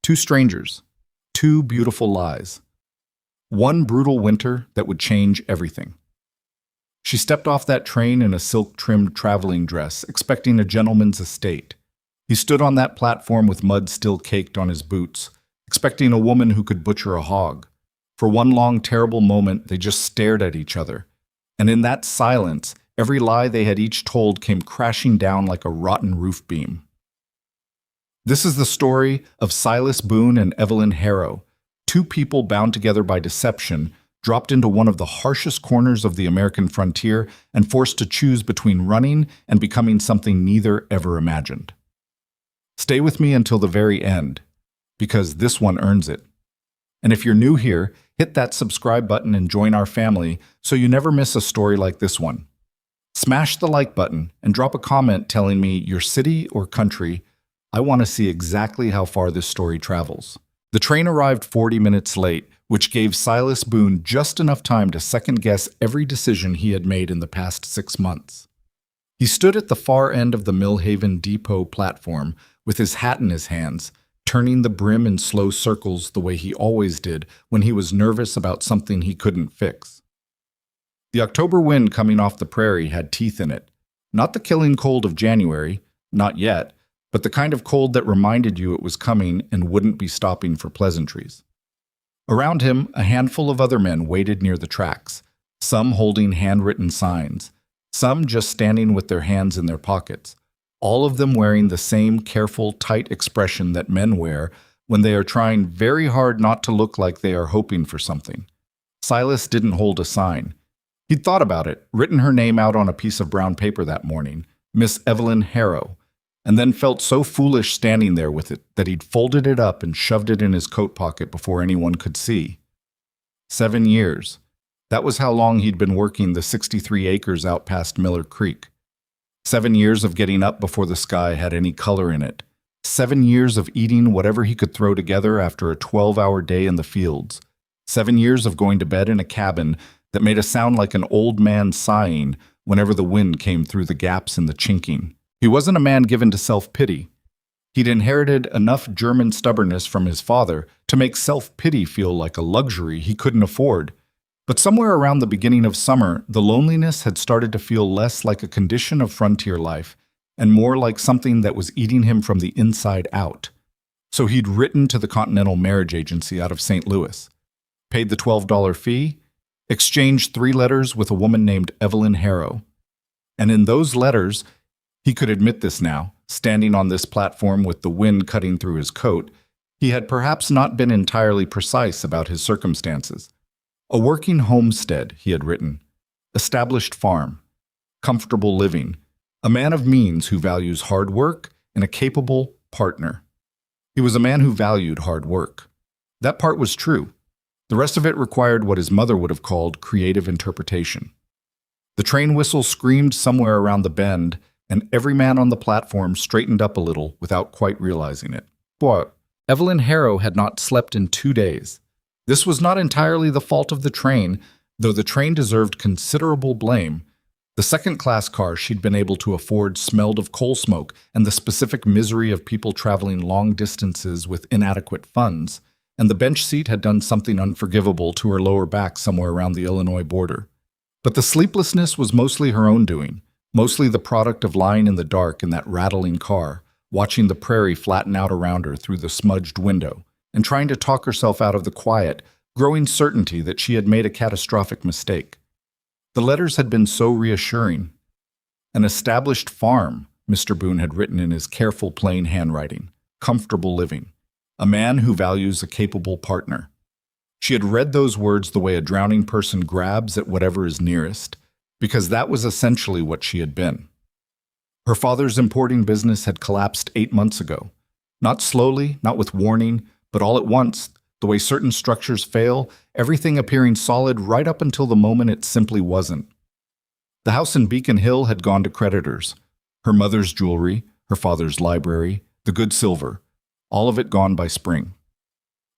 Two strangers, two beautiful lies. One brutal winter that would change everything. She stepped off that train in a silk-trimmed traveling dress, expecting a gentleman's estate. He stood on that platform with mud still caked on his boots, expecting a woman who could butcher a hog. For one long, terrible moment, they just stared at each other. And in that silence, every lie they had each told came crashing down like a rotten roof beam. This is the story of Silas Boone and Evelyn Harrow, two people bound together by deception, dropped into one of the harshest corners of the American frontier and forced to choose between running and becoming something neither ever imagined. Stay with me until the very end, because this one earns it. And if you're new here, hit that subscribe button and join our family so you never miss a story like this one. Smash the like button and drop a comment telling me your city or country. I want to see exactly how far this story travels. The train arrived 40 minutes late, which gave Silas Boone just enough time to second-guess every decision he had made in the past 6 months. He stood at the far end of the Millhaven Depot platform with his hat in his hands, turning the brim in slow circles the way he always did when he was nervous about something he couldn't fix. The October wind coming off the prairie had teeth in it. Not the killing cold of January, not yet, but the kind of cold that reminded you it was coming and wouldn't be stopping for pleasantries. Around him, a handful of other men waited near the tracks, some holding handwritten signs, some just standing with their hands in their pockets, all of them wearing the same careful, tight expression that men wear when they are trying very hard not to look like they are hoping for something. Silas didn't hold a sign. He'd thought about it, written her name out on a piece of brown paper that morning, Miss Evelyn Harrow, and then felt so foolish standing there with it that he'd folded it up and shoved it in his coat pocket before anyone could see. 7 years. That was how long he'd been working the 63 acres out past Miller Creek. 7 years of getting up before the sky had any color in it. 7 years of eating whatever he could throw together after a 12-hour day in the fields. 7 years of going to bed in a cabin that made a sound like an old man sighing whenever the wind came through the gaps in the chinking. He wasn't a man given to self-pity. He'd inherited enough German stubbornness from his father to make self-pity feel like a luxury he couldn't afford. But somewhere around the beginning of summer, the loneliness had started to feel less like a condition of frontier life and more like something that was eating him from the inside out. So he'd written to the Continental Marriage Agency out of St. Louis, paid the $12 fee, exchanged 3 letters with a woman named Evelyn Harrow. And in those letters, he could admit this now, standing on this platform with the wind cutting through his coat, he had perhaps not been entirely precise about his circumstances. A working homestead, he had written, established farm, comfortable living, a man of means who values hard work, and a capable partner. He was a man who valued hard work. That part was true. The rest of it required what his mother would have called creative interpretation. The train whistle screamed somewhere around the bend, and every man on the platform straightened up a little without quite realizing it. But Evelyn Harrow had not slept in 2 days. This was not entirely the fault of the train, though the train deserved considerable blame. The second-class car she'd been able to afford smelled of coal smoke and the specific misery of people traveling long distances with inadequate funds, and the bench seat had done something unforgivable to her lower back somewhere around the Illinois border. But the sleeplessness was mostly her own doing. Mostly the product of lying in the dark in that rattling car, watching the prairie flatten out around her through the smudged window, and trying to talk herself out of the quiet, growing certainty that she had made a catastrophic mistake. The letters had been so reassuring. An established farm, Mr. Boone had written in his careful, plain handwriting. Comfortable living. A man who values a capable partner. She had read those words the way a drowning person grabs at whatever is nearest, because that was essentially what she had been. Her father's importing business had collapsed 8 months ago. Not slowly, not with warning, but all at once, the way certain structures fail, everything appearing solid right up until the moment it simply wasn't. The house in Beacon Hill had gone to creditors. Her mother's jewelry, her father's library, the good silver, all of it gone by spring.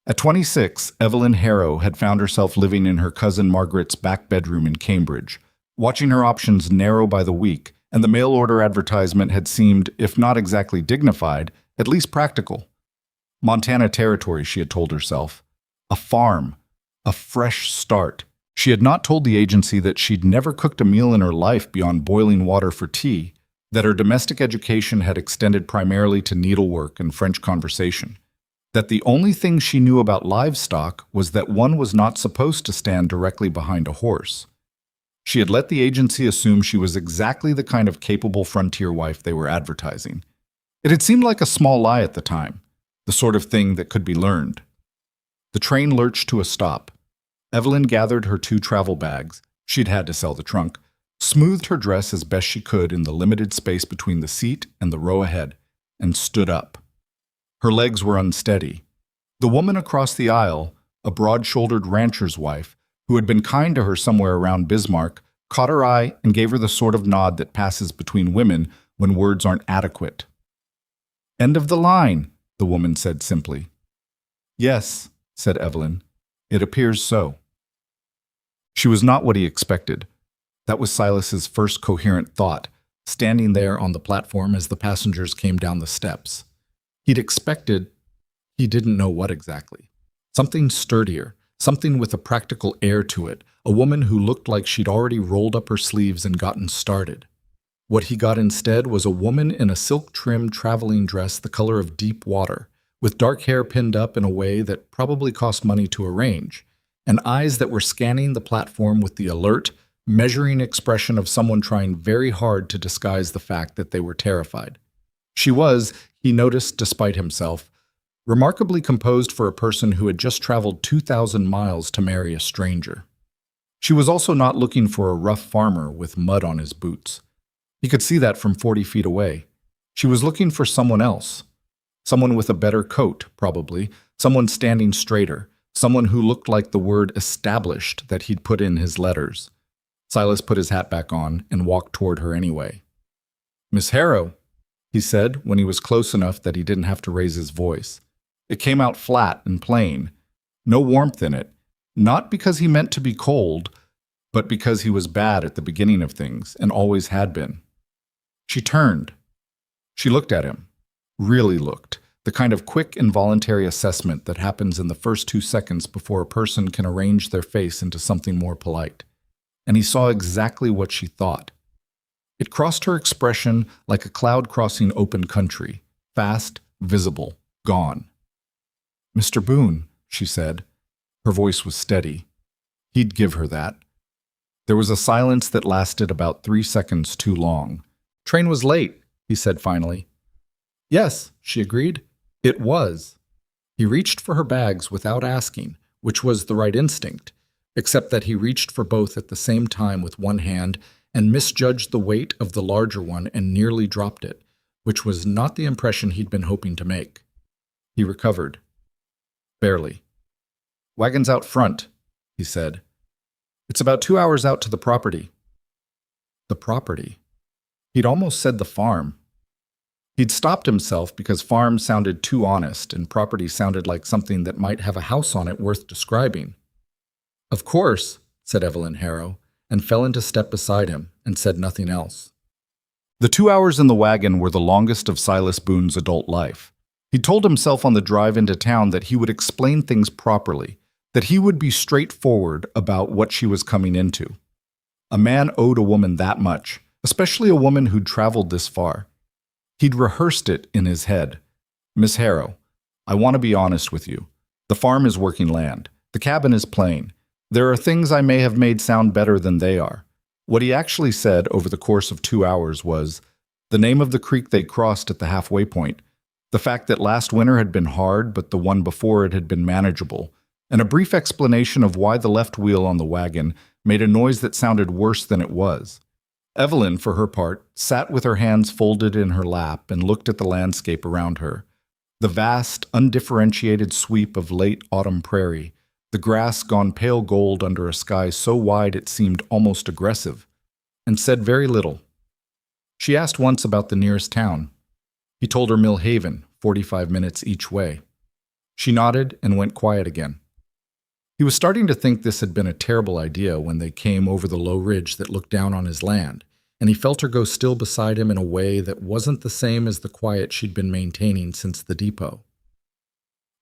At 26, Evelyn Harrow had found herself living in her cousin Margaret's back bedroom in Cambridge, watching her options narrow by the week, and the mail-order advertisement had seemed, if not exactly dignified, at least practical. Montana Territory, she had told herself. A farm. A fresh start. She had not told the agency that she'd never cooked a meal in her life beyond boiling water for tea, that her domestic education had extended primarily to needlework and French conversation, that the only thing she knew about livestock was that one was not supposed to stand directly behind a horse. She had let the agency assume she was exactly the kind of capable frontier wife they were advertising. It had seemed like a small lie at the time, the sort of thing that could be learned. The train lurched to a stop. Evelyn gathered her 2 travel bags, she'd had to sell the trunk, smoothed her dress as best she could in the limited space between the seat and the row ahead, and stood up. Her legs were unsteady. The woman across the aisle, a broad-shouldered rancher's wife, who had been kind to her somewhere around Bismarck, caught her eye and gave her the sort of nod that passes between women when words aren't adequate. "End of the line," the woman said simply. "Yes," said Evelyn. "It appears so." She was not what he expected. That was Silas's first coherent thought, standing there on the platform as the passengers came down the steps. He'd expected, he didn't know what exactly. Something sturdier, something with a practical air to it, a woman who looked like she'd already rolled up her sleeves and gotten started. What he got instead was a woman in a silk-trimmed traveling dress the color of deep water, with dark hair pinned up in a way that probably cost money to arrange, and eyes that were scanning the platform with the alert, measuring expression of someone trying very hard to disguise the fact that they were terrified. She was, he noticed despite himself, remarkably composed for a person who had just traveled 2,000 miles to marry a stranger. She was also not looking for a rough farmer with mud on his boots. He could see that from 40 feet away. She was looking for someone else. Someone with a better coat, probably. Someone standing straighter. Someone who looked like the word established that he'd put in his letters. Silas put his hat back on and walked toward her anyway. "Miss Harrow," he said when he was close enough that he didn't have to raise his voice. It came out flat and plain. No warmth in it. Not because he meant to be cold, but because he was bad at the beginning of things and always had been. She turned. She looked at him. Really looked. The kind of quick, involuntary assessment that happens in the first 2 seconds before a person can arrange their face into something more polite. And he saw exactly what she thought. It crossed her expression like a cloud crossing open country. Fast, visible, gone. "Mr. Boone," she said. Her voice was steady. He'd give her that. There was a silence that lasted about 3 seconds too long. "Train was late," he said finally. "Yes," she agreed. It was. He reached for her bags without asking, which was the right instinct, except that he reached for both at the same time with one hand and misjudged the weight of the larger one and nearly dropped it, which was not the impression he'd been hoping to make. He recovered. Barely. "Wagon's out front," he said. "It's about 2 hours out to the property." The property. He'd almost said the farm. He'd stopped himself because farm sounded too honest and property sounded like something that might have a house on it worth describing. "Of course," said Evelyn Harrow, and fell into step beside him and said nothing else. The 2 hours in the wagon were the longest of Silas Boone's adult life. He told himself on the drive into town that he would explain things properly, that he would be straightforward about what she was coming into. A man owed a woman that much, especially a woman who'd traveled this far. He'd rehearsed it in his head. "Miss Harrow, I want to be honest with you. The farm is working land. The cabin is plain. There are things I may have made sound better than they are." What he actually said over the course of 2 hours was the name of the creek they crossed at the halfway point, the fact that last winter had been hard but the one before it had been manageable, and a brief explanation of why the left wheel on the wagon made a noise that sounded worse than it was. Evelyn, for her part, sat with her hands folded in her lap and looked at the landscape around her. The vast, undifferentiated sweep of late autumn prairie, the grass gone pale gold under a sky so wide it seemed almost aggressive, and said very little. She asked once about the nearest town. He told her Mill Haven, 45 minutes each way. She nodded and went quiet again. He was starting to think this had been a terrible idea when they came over the low ridge that looked down on his land, and he felt her go still beside him in a way that wasn't the same as the quiet she'd been maintaining since the depot.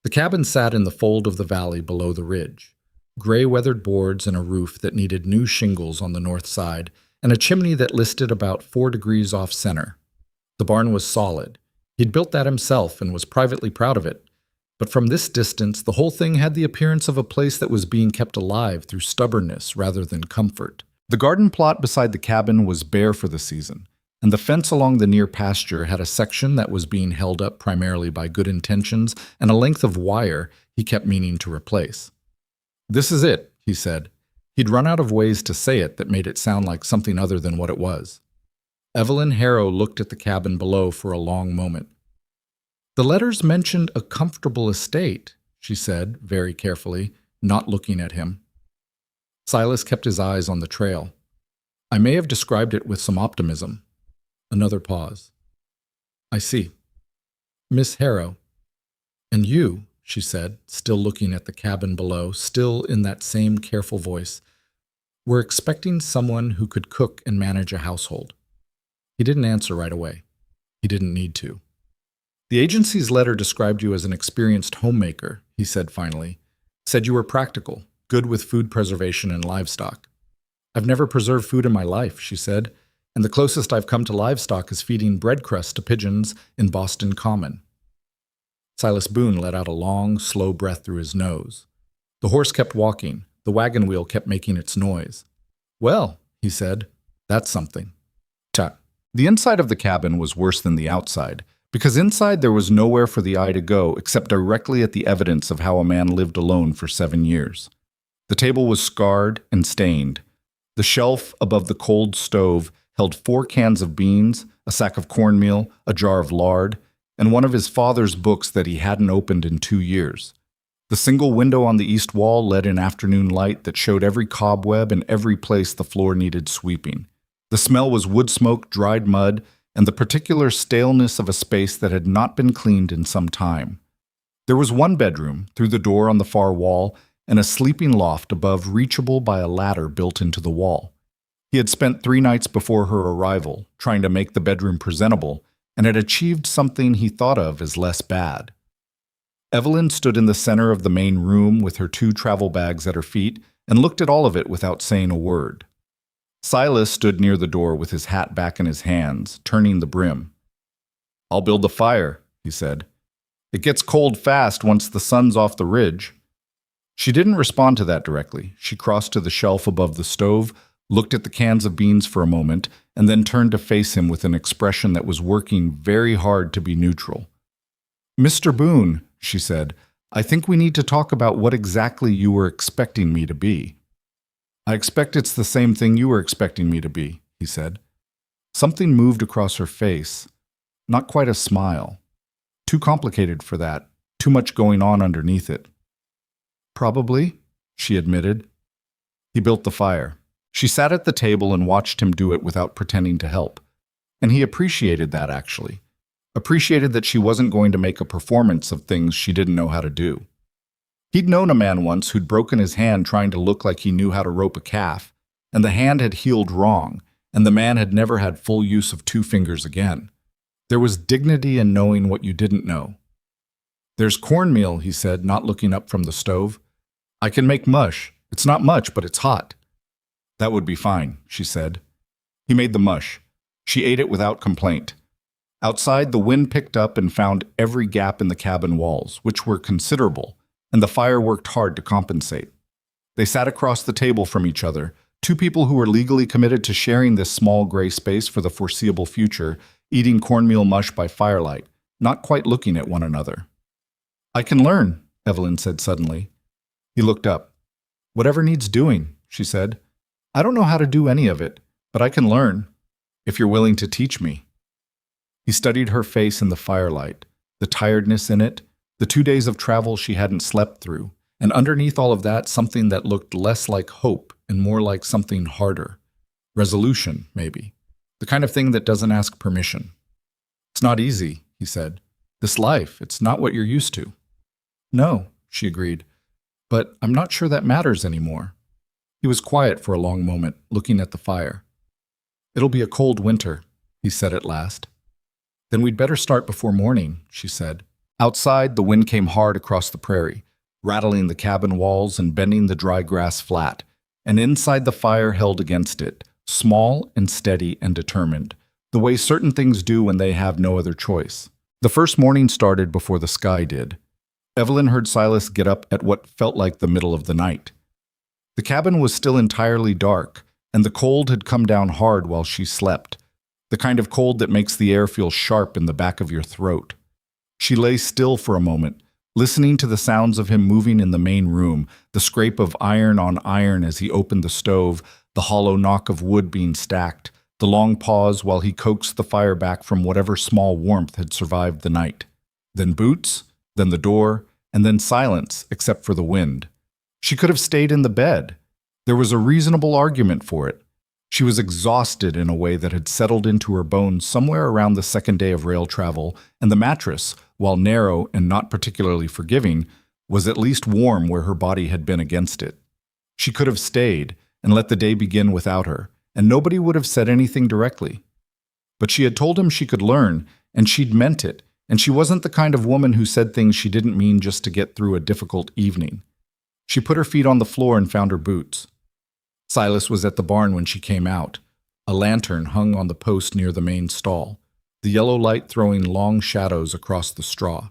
The cabin sat in the fold of the valley below the ridge. Gray weathered boards and a roof that needed new shingles on the north side, and a chimney that listed about 4 degrees off center. The barn was solid. He'd built that himself and was privately proud of it. But from this distance, the whole thing had the appearance of a place that was being kept alive through stubbornness rather than comfort. The garden plot beside the cabin was bare for the season, and the fence along the near pasture had a section that was being held up primarily by good intentions and a length of wire he kept meaning to replace. "This is it," he said. He'd run out of ways to say it that made it sound like something other than what it was. Evelyn Harrow looked at the cabin below for a long moment. "The letters mentioned a comfortable estate," she said, very carefully, not looking at him. Silas kept his eyes on the trail. "I may have described it with some optimism." Another pause. "I see. Miss Harrow. And you," she said, still looking at the cabin below, still in that same careful voice, "were expecting someone who could cook and manage a household." He didn't answer right away. He didn't need to. "The agency's letter described you as an experienced homemaker," he said finally. "Said you were practical, good with food preservation and livestock." "I've never preserved food in my life," she said, "and the closest I've come to livestock is feeding bread crust to pigeons in Boston Common." Silas Boone let out a long, slow breath through his nose. The horse kept walking. The wagon wheel kept making its noise. "Well," he said, "that's something." The inside of the cabin was worse than the outside, because inside there was nowhere for the eye to go except directly at the evidence of how a man lived alone for 7 years. The table was scarred and stained. The shelf above the cold stove held 4 cans of beans, a sack of cornmeal, a jar of lard, and one of his father's books that he hadn't opened in 2 years. The single window on the east wall let in afternoon light that showed every cobweb and every place the floor needed sweeping. The smell was wood smoke, dried mud, and the particular staleness of a space that had not been cleaned in some time. There was one bedroom, through the door on the far wall, and a sleeping loft above reachable by a ladder built into the wall. He had spent 3 nights before her arrival, trying to make the bedroom presentable, and had achieved something he thought of as less bad. Evelyn stood in the center of the main room with her 2 travel bags at her feet and looked at all of it without saying a word. Silas stood near the door with his hat back in his hands, turning the brim. "I'll build the fire," he said. "It gets cold fast once the sun's off the ridge." She didn't respond to that directly. She crossed to the shelf above the stove, looked at the cans of beans for a moment, and then turned to face him with an expression that was working very hard to be neutral. "Mr. Boone," she said, "I think we need to talk about what exactly you were expecting me to be." "I expect it's the same thing you were expecting me to be," he said. Something moved across her face. Not quite a smile. Too complicated for that. Too much going on underneath it. "Probably," she admitted. He built the fire. She sat at the table and watched him do it without pretending to help. And he appreciated that, actually. Appreciated that she wasn't going to make a performance of things she didn't know how to do. He'd known a man once who'd broken his hand trying to look like he knew how to rope a calf, and the hand had healed wrong, and the man had never had full use of 2 fingers again. There was dignity in knowing what you didn't know. "There's cornmeal," he said, not looking up from the stove. "I can make mush. It's not much, but it's hot." "That would be fine," she said. He made the mush. She ate it without complaint. Outside, the wind picked up and found every gap in the cabin walls, which were considerable, and the fire worked hard to compensate. They sat across the table from each other, 2 people who were legally committed to sharing this small gray space for the foreseeable future, eating cornmeal mush by firelight, not quite looking at one another. "I can learn," Evelyn said suddenly. He looked up. "Whatever needs doing," she said. "I don't know how to do any of it, but I can learn, if you're willing to teach me." He studied her face in the firelight, the tiredness in it, the 2 days of travel she hadn't slept through, and underneath all of that, something that looked less like hope and more like something harder. Resolution, maybe. The kind of thing that doesn't ask permission. "It's not easy," he said. "This life, it's not what you're used to." "No," she agreed. "But I'm not sure that matters anymore." He was quiet for a long moment, looking at the fire. "It'll be a cold winter," he said at last. "Then we'd better start before morning," she said. Outside, the wind came hard across the prairie, rattling the cabin walls and bending the dry grass flat, and inside the fire held against it, small and steady and determined, the way certain things do when they have no other choice. The first morning started before the sky did. Evelyn heard Silas get up at what felt like the middle of the night. The cabin was still entirely dark, and the cold had come down hard while she slept, the kind of cold that makes the air feel sharp in the back of your throat. She lay still for a moment, listening to the sounds of him moving in the main room, the scrape of iron on iron as he opened the stove, the hollow knock of wood being stacked, the long pause while he coaxed the fire back from whatever small warmth had survived the night. Then boots, then the door, and then silence except for the wind. She could have stayed in the bed. There was a reasonable argument for it. She was exhausted in a way that had settled into her bones somewhere around the second day of rail travel, and the mattress, while narrow and not particularly forgiving, was at least warm where her body had been against it. She could have stayed and let the day begin without her, and nobody would have said anything directly. But she had told him she could learn, and she'd meant it, and she wasn't the kind of woman who said things she didn't mean just to get through a difficult evening. She put her feet on the floor and found her boots. Silas was at the barn when she came out. A lantern hung on the post near the main stall, the yellow light throwing long shadows across the straw.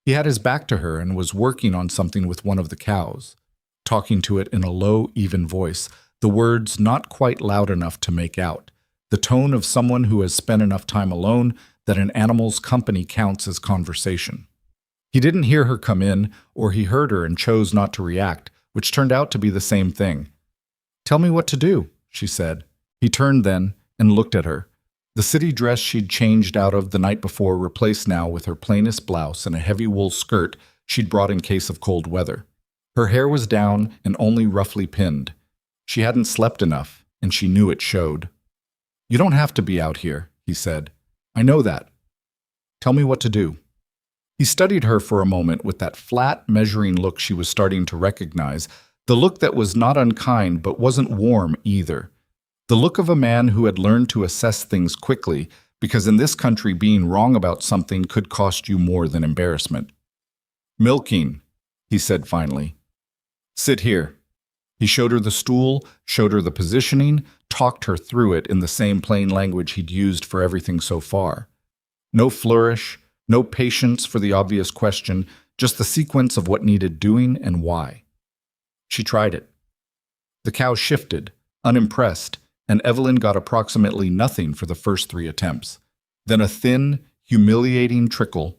He had his back to her and was working on something with one of the cows, talking to it in a low, even voice, the words not quite loud enough to make out, the tone of someone who has spent enough time alone that an animal's company counts as conversation. He didn't hear her come in, or he heard her and chose not to react, which turned out to be the same thing. "Tell me what to do," she said. He turned then and looked at her. The city dress she'd changed out of the night before replaced now with her plainest blouse and a heavy wool skirt she'd brought in case of cold weather. Her hair was down and only roughly pinned. She hadn't slept enough, and she knew it showed. "You don't have to be out here," he said. "I know that. Tell me what to do." He studied her for a moment with that flat, measuring look she was starting to recognize, the look that was not unkind but wasn't warm either. The look of a man who had learned to assess things quickly, because in this country being wrong about something could cost you more than embarrassment. "Milking," he said finally. "Sit here." He showed her the stool, showed her the positioning, talked her through it in the same plain language he'd used for everything so far. No flourish, no patience for the obvious question, just the sequence of what needed doing and why. She tried it. The cow shifted, unimpressed, and Evelyn got approximately nothing for the first 3 attempts. Then a thin, humiliating trickle,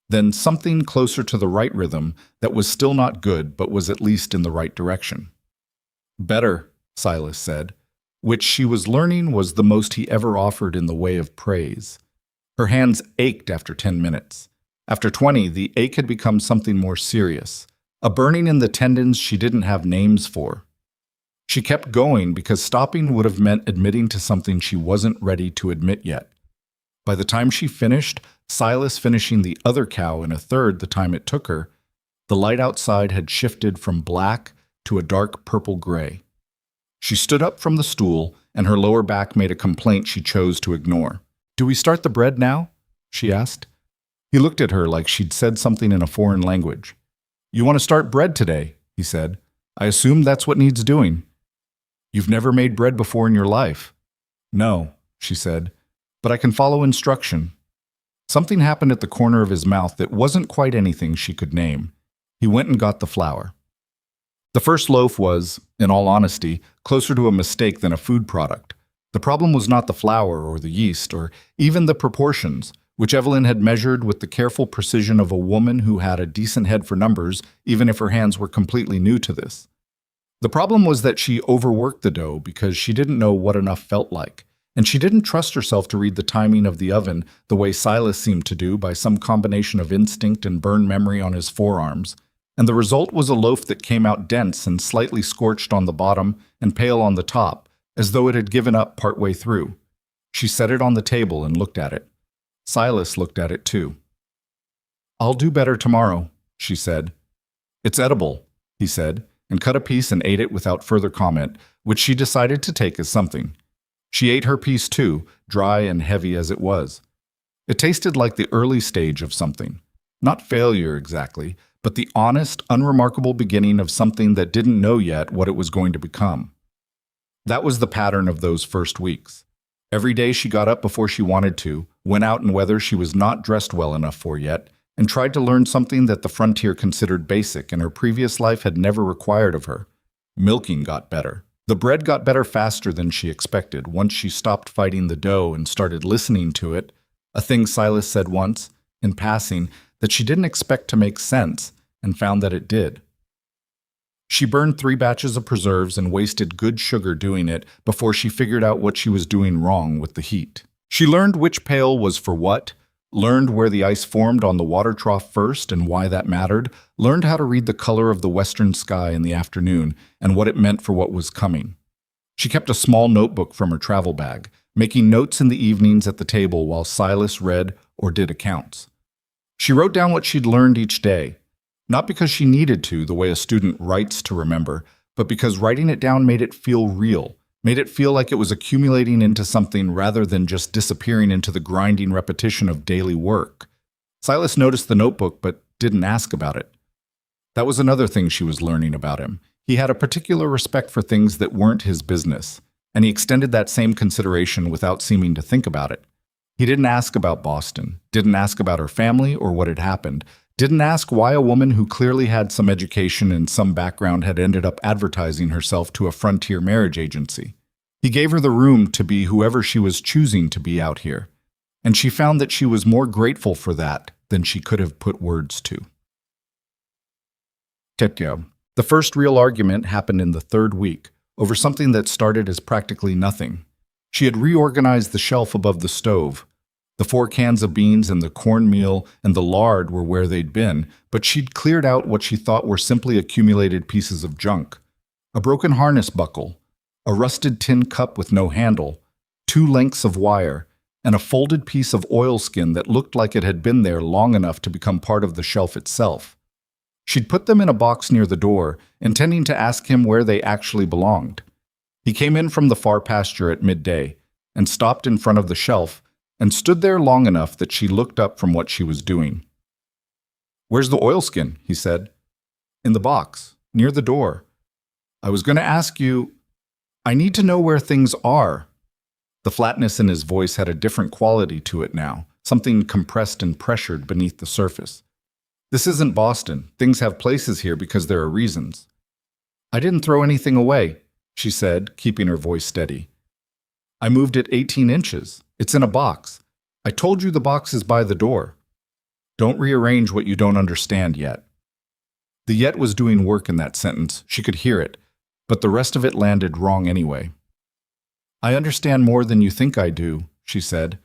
then something closer to the right rhythm that was still not good but was at least in the right direction. "Better," Silas said, which she was learning was the most he ever offered in the way of praise. Her hands ached after 10 minutes. After 20, the ache had become something more serious, a burning in the tendons she didn't have names for. She kept going because stopping would have meant admitting to something she wasn't ready to admit yet. By the time she finished, Silas finishing the other cow in a third the time it took her, the light outside had shifted from black to a dark purple-gray. She stood up from the stool, and her lower back made a complaint she chose to ignore. "Do we start the bread now?" she asked. He looked at her like she'd said something in a foreign language. "You want to start bread today?" he said. "I assume that's what needs doing." "You've never made bread before in your life." "No," she said, "but I can follow instruction." Something happened at the corner of his mouth that wasn't quite anything she could name. He went and got the flour. The first loaf was, in all honesty, closer to a mistake than a food product. The problem was not the flour or the yeast or even the proportions, which Evelyn had measured with the careful precision of a woman who had a decent head for numbers, even if her hands were completely new to this. The problem was that she overworked the dough because she didn't know what enough felt like, and she didn't trust herself to read the timing of the oven the way Silas seemed to do by some combination of instinct and burned memory on his forearms, and the result was a loaf that came out dense and slightly scorched on the bottom and pale on the top, as though it had given up partway through. She set it on the table and looked at it. Silas looked at it too. "I'll do better tomorrow," she said. "It's edible," he said, and cut a piece and ate it without further comment, which she decided to take as something. She ate her piece too, dry and heavy as it was. It tasted like the early stage of something. Not failure exactly, but the honest, unremarkable beginning of something that didn't know yet what it was going to become. That was the pattern of those first weeks. Every day she got up before she wanted to, went out in weather she was not dressed well enough for yet, and tried to learn something that the frontier considered basic and her previous life had never required of her. Milking got better. The bread got better faster than she expected once she stopped fighting the dough and started listening to it, a thing Silas said once, in passing, that she didn't expect to make sense, and found that it did. She burned 3 batches of preserves and wasted good sugar doing it before she figured out what she was doing wrong with the heat. She learned which pail was for what, learned where the ice formed on the water trough first and why that mattered, learned how to read the color of the western sky in the afternoon and what it meant for what was coming. She kept a small notebook from her travel bag, making notes in the evenings at the table while Silas read or did accounts. She wrote down what she'd learned each day, not because she needed to, the way a student writes to remember, but because writing it down made it feel real, made it feel like it was accumulating into something rather than just disappearing into the grinding repetition of daily work. Silas noticed the notebook but didn't ask about it. That was another thing she was learning about him. He had a particular respect for things that weren't his business, and he extended that same consideration without seeming to think about it. He didn't ask about Boston, didn't ask about her family or what had happened, didn't ask why a woman who clearly had some education and some background had ended up advertising herself to a frontier marriage agency. He gave her the room to be whoever she was choosing to be out here, and she found that she was more grateful for that than she could have put words to. Tetya. The first real argument happened in the 3rd week, over something that started as practically nothing. She had reorganized the shelf above the stove. The 4 cans of beans and the cornmeal and the lard were where they'd been, but she'd cleared out what she thought were simply accumulated pieces of junk. A broken harness buckle, a rusted tin cup with no handle, 2 lengths of wire, and a folded piece of oilskin that looked like it had been there long enough to become part of the shelf itself. She'd put them in a box near the door, intending to ask him where they actually belonged. He came in from the far pasture at midday and stopped in front of the shelf and stood there long enough that she looked up from what she was doing. "Where's the oilskin?" he said. "In the box, near the door. I was going to ask you, I need to know where things are." The flatness in his voice had a different quality to it now, something compressed and pressured beneath the surface. "This isn't Boston. Things have places here because there are reasons." "I didn't throw anything away," she said, keeping her voice steady. "I moved it 18 inches. It's in a box. I told you the box is by the door. Don't rearrange what you don't understand yet." The yet was doing work in that sentence. She could hear it, but the rest of it landed wrong anyway. "I understand more than you think I do," she said,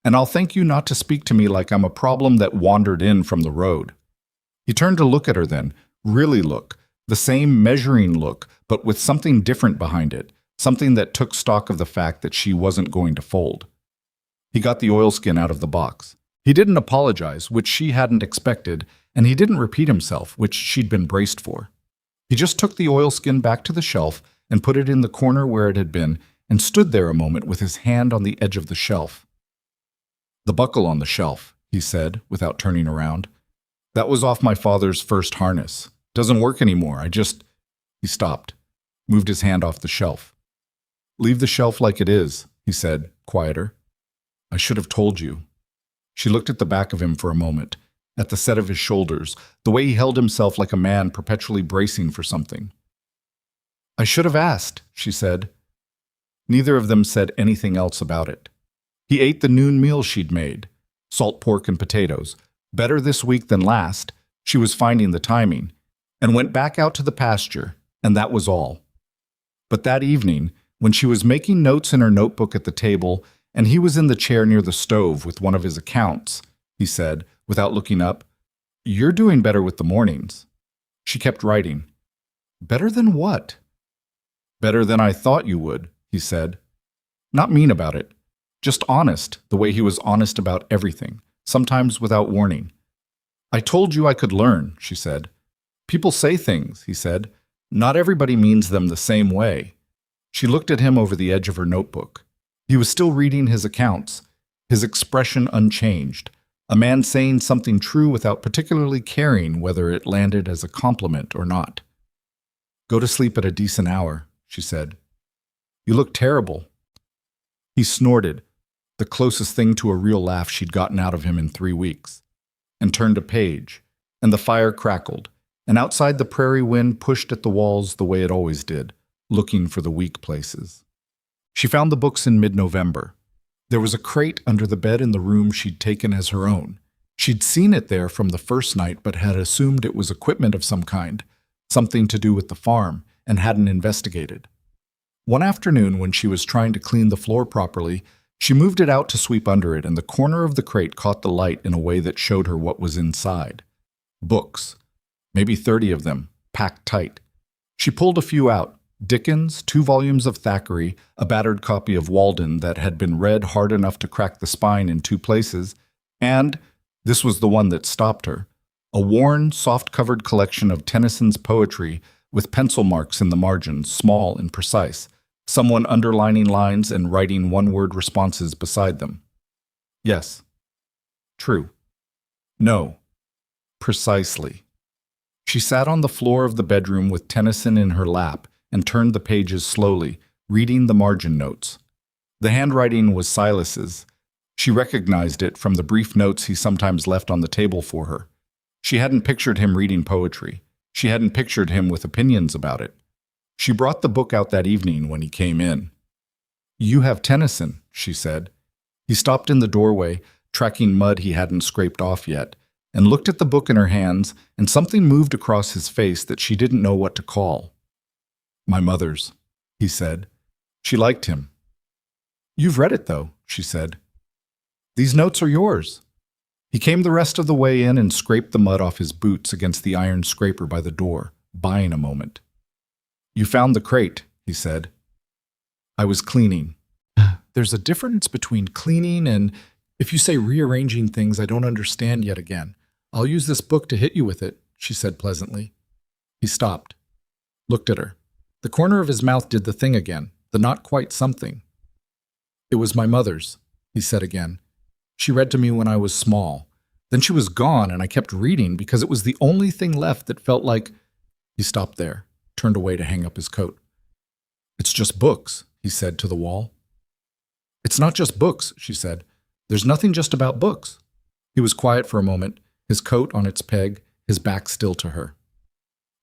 "and I'll thank you not to speak to me like I'm a problem that wandered in from the road." He turned to look at her then, really look, the same measuring look, but with something different behind it, something that took stock of the fact that she wasn't going to fold. He got the oilskin out of the box. He didn't apologize, which she hadn't expected, and he didn't repeat himself, which she'd been braced for. He just took the oilskin back to the shelf and put it in the corner where it had been and stood there a moment with his hand on the edge of the shelf. "The buckle on the shelf," he said, without turning around. "That was off my father's first harness. Doesn't work anymore. He stopped, moved his hand off the shelf. "Leave the shelf like it is," he said, quieter. "I should have told you." She looked at the back of him for a moment, at the set of his shoulders, the way he held himself like a man perpetually bracing for something. "I should have asked," she said. Neither of them said anything else about it. He ate the noon meal she'd made, salt pork and potatoes, better this week than last, she was finding the timing, and went back out to the pasture, and that was all. But that evening, when she was making notes in her notebook at the table, and he was in the chair near the stove with one of his accounts, he said, without looking up, "You're doing better with the mornings." She kept writing. "Better than what?" "Better than I thought you would," he said. Not mean about it, just honest, the way he was honest about everything, sometimes without warning. "I told you I could learn," she said. "People say things," he said. "Not everybody means them the same way." She looked at him over the edge of her notebook. He was still reading his accounts, his expression unchanged, A man saying something true without particularly caring whether it landed as a compliment or not. "Go to sleep at a decent hour," she said. "You look terrible." He snorted, the closest thing to a real laugh she'd gotten out of him in 3 weeks, and turned a page, and the fire crackled, and outside the prairie wind pushed at the walls the way it always did, looking for the weak places. She found the books in mid-November. There was a crate under the bed in the room she'd taken as her own. She'd seen it there from the first night but had assumed it was equipment of some kind, something to do with the farm, and hadn't investigated. One afternoon, when she was trying to clean the floor properly, she moved it out to sweep under it, and the corner of the crate caught the light in a way that showed her what was inside. Books. Maybe 30 of them, packed tight. She pulled a few out. Dickens, 2 volumes of Thackeray, a battered copy of Walden that had been read hard enough to crack the spine in 2 places, and, this was the one that stopped her, a worn, soft-covered collection of Tennyson's poetry with pencil marks in the margins, small and precise, someone underlining lines and writing one-word responses beside them. Yes. True. No. Precisely. She sat on the floor of the bedroom with Tennyson in her lap and turned the pages slowly, reading the margin notes. The handwriting was Silas's. She recognized it from the brief notes he sometimes left on the table for her. She hadn't pictured him reading poetry. She hadn't pictured him with opinions about it. She brought the book out that evening when he came in. "You have Tennyson," she said. He stopped in the doorway, tracking mud he hadn't scraped off yet, and looked at the book in her hands, and something moved across his face that she didn't know what to call. "My mother's," he said. She liked him. "You've read it, though," she said. "These notes are yours." He came the rest of the way in and scraped the mud off his boots against the iron scraper by the door, buying a moment. "You found the crate," he said. "I was cleaning." "There's a difference between cleaning and, if you say rearranging things I don't understand yet again. I'll use this book to hit you with it," she said pleasantly. He stopped, looked at her. The corner of his mouth did the thing again, the not quite something. "It was my mother's," he said again. "She read to me when I was small. Then she was gone, and I kept reading because it was the only thing left that felt like—" He stopped there, turned away to hang up his coat. "It's just books," he said to the wall. "It's not just books," she said. "There's nothing just about books." He was quiet for a moment, his coat on its peg, his back still to her.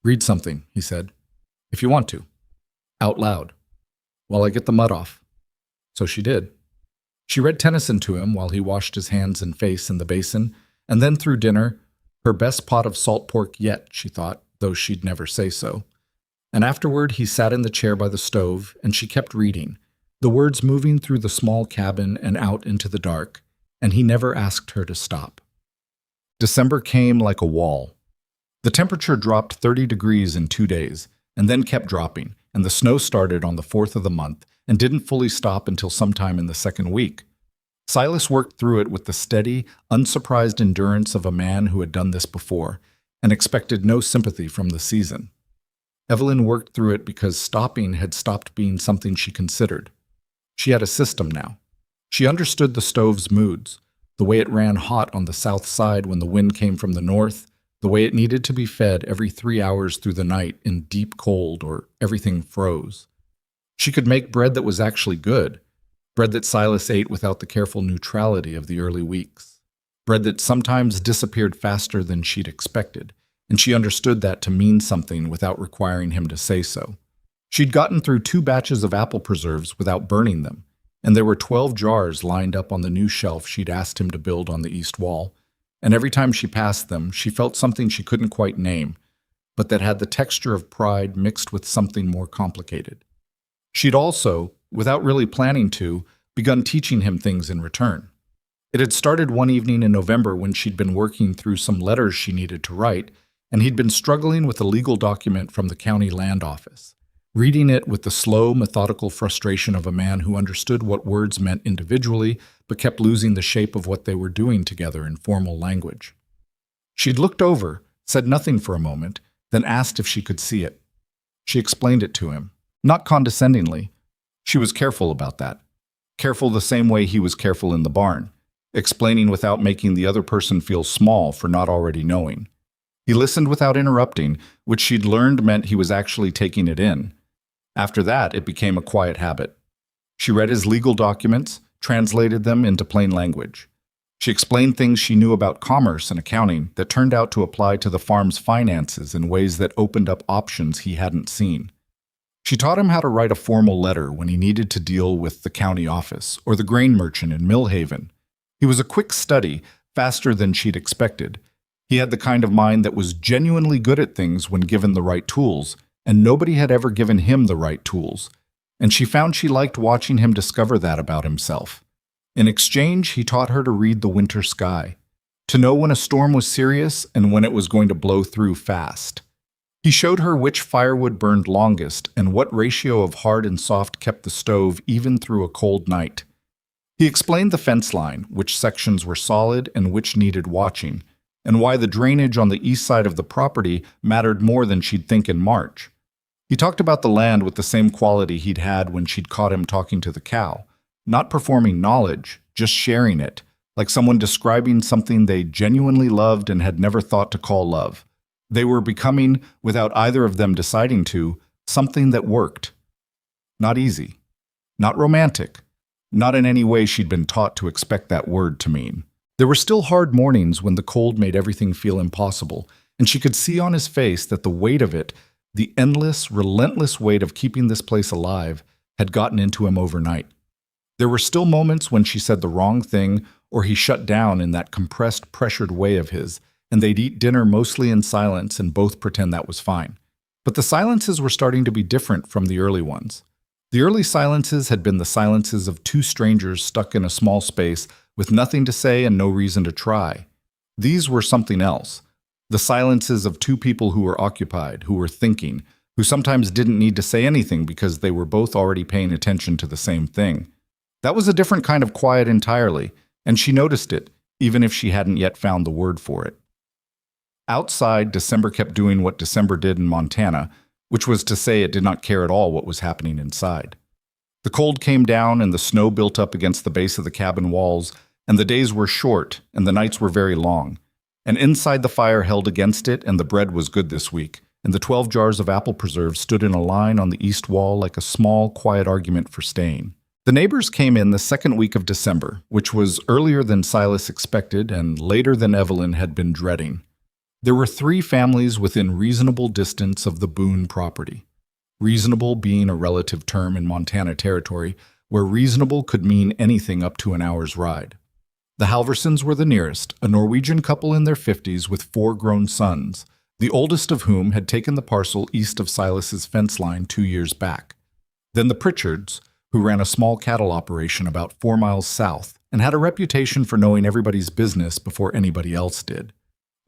"Read something," he said. "If you want to. Out loud. While I get the mud off." So she did. She read Tennyson to him while he washed his hands and face in the basin, and then through dinner, her best pot of salt pork yet, she thought, though she'd never say so. And afterward he sat in the chair by the stove, and she kept reading, the words moving through the small cabin and out into the dark, and he never asked her to stop. December came like a wall. The temperature dropped 30 degrees in 2 days, and then kept dropping, and the snow started on the 4th of the month and didn't fully stop until sometime in the 2nd week. Silas worked through it with the steady, unsurprised endurance of a man who had done this before and expected no sympathy from the season. Evelyn worked through it because stopping had stopped being something she considered. She had a system now. She understood the stove's moods, the way it ran hot on the south side when the wind came from the north, the way it needed to be fed every 3 hours through the night in deep cold or everything froze. She could make bread that was actually good, bread that Silas ate without the careful neutrality of the early weeks, bread that sometimes disappeared faster than she'd expected, and she understood that to mean something without requiring him to say so. She'd gotten through 2 batches of apple preserves without burning them, and there were 12 jars lined up on the new shelf she'd asked him to build on the east wall, and every time she passed them, she felt something she couldn't quite name, but that had the texture of pride mixed with something more complicated. She'd also, without really planning to, begun teaching him things in return. It had started one evening in November when she'd been working through some letters she needed to write, and he'd been struggling with a legal document from the county land office, reading it with the slow, methodical frustration of a man who understood what words meant individually, but kept losing the shape of what they were doing together in formal language. She'd looked over, said nothing for a moment, then asked if she could see it. She explained it to him, not condescendingly. She was careful about that. Careful the same way he was careful in the barn. explaining without making the other person feel small for not already knowing. He listened without interrupting, which she'd learned meant he was actually taking it in. After that, it became a quiet habit. She read his legal documents, translated them into plain language. She explained things she knew about commerce and accounting that turned out to apply to the farm's finances in ways that opened up options he hadn't seen. She taught him how to write a formal letter when he needed to deal with the county office or the grain merchant in Millhaven. He was a quick study, faster than she'd expected. He had the kind of mind that was genuinely good at things when given the right tools, and nobody had ever given him the right tools. And she found she liked watching him discover that about himself. In exchange, he taught her to read the winter sky, to know when a storm was serious and when it was going to blow through fast. He showed her which firewood burned longest and what ratio of hard and soft kept the stove even through a cold night. He explained the fence line, which sections were solid and which needed watching, and why the drainage on the east side of the property mattered more than she'd think in March. He talked about the land with the same quality he'd had when she'd caught him talking to the cow, not performing knowledge, just sharing it, like someone describing something they genuinely loved and had never thought to call love. They were becoming, without either of them deciding to, something that worked. Not easy. Not romantic. Not in any way she'd been taught to expect that word to mean. There were still hard mornings when the cold made everything feel impossible, and she could see on his face that the weight of it, the endless, relentless weight of keeping this place alive, had gotten into him overnight. There were still moments when she said the wrong thing or he shut down in that compressed, pressured way of his, and they'd eat dinner mostly in silence and both pretend that was fine. But the silences were starting to be different from the early ones. The early silences had been the silences of two strangers stuck in a small space with nothing to say and no reason to try. These were something else. The silences of two people who were occupied, who were thinking, who sometimes didn't need to say anything because they were both already paying attention to the same thing. That was a different kind of quiet entirely, and she noticed it, even if she hadn't yet found the word for it. Outside, December kept doing what December did in Montana, which was to say it did not care at all what was happening inside. The cold came down and the snow built up against the base of the cabin walls, and the days were short and the nights were very long. And inside the fire held against it, and the bread was good this week, and the 12 jars of apple preserves stood in a line on the east wall like a small, quiet argument for staying. The neighbors came in the second week of December, which was earlier than Silas expected and later than Evelyn had been dreading. There were 3 families within reasonable distance of the Boone property. Reasonable being a relative term in Montana territory, where reasonable could mean anything up to an hour's ride. The Halversons were the nearest, a Norwegian couple in their 50s with 4 grown sons, the oldest of whom had taken the parcel east of Silas's fence line 2 years back. Then the Pritchards, who ran a small cattle operation about 4 miles south and had a reputation for knowing everybody's business before anybody else did.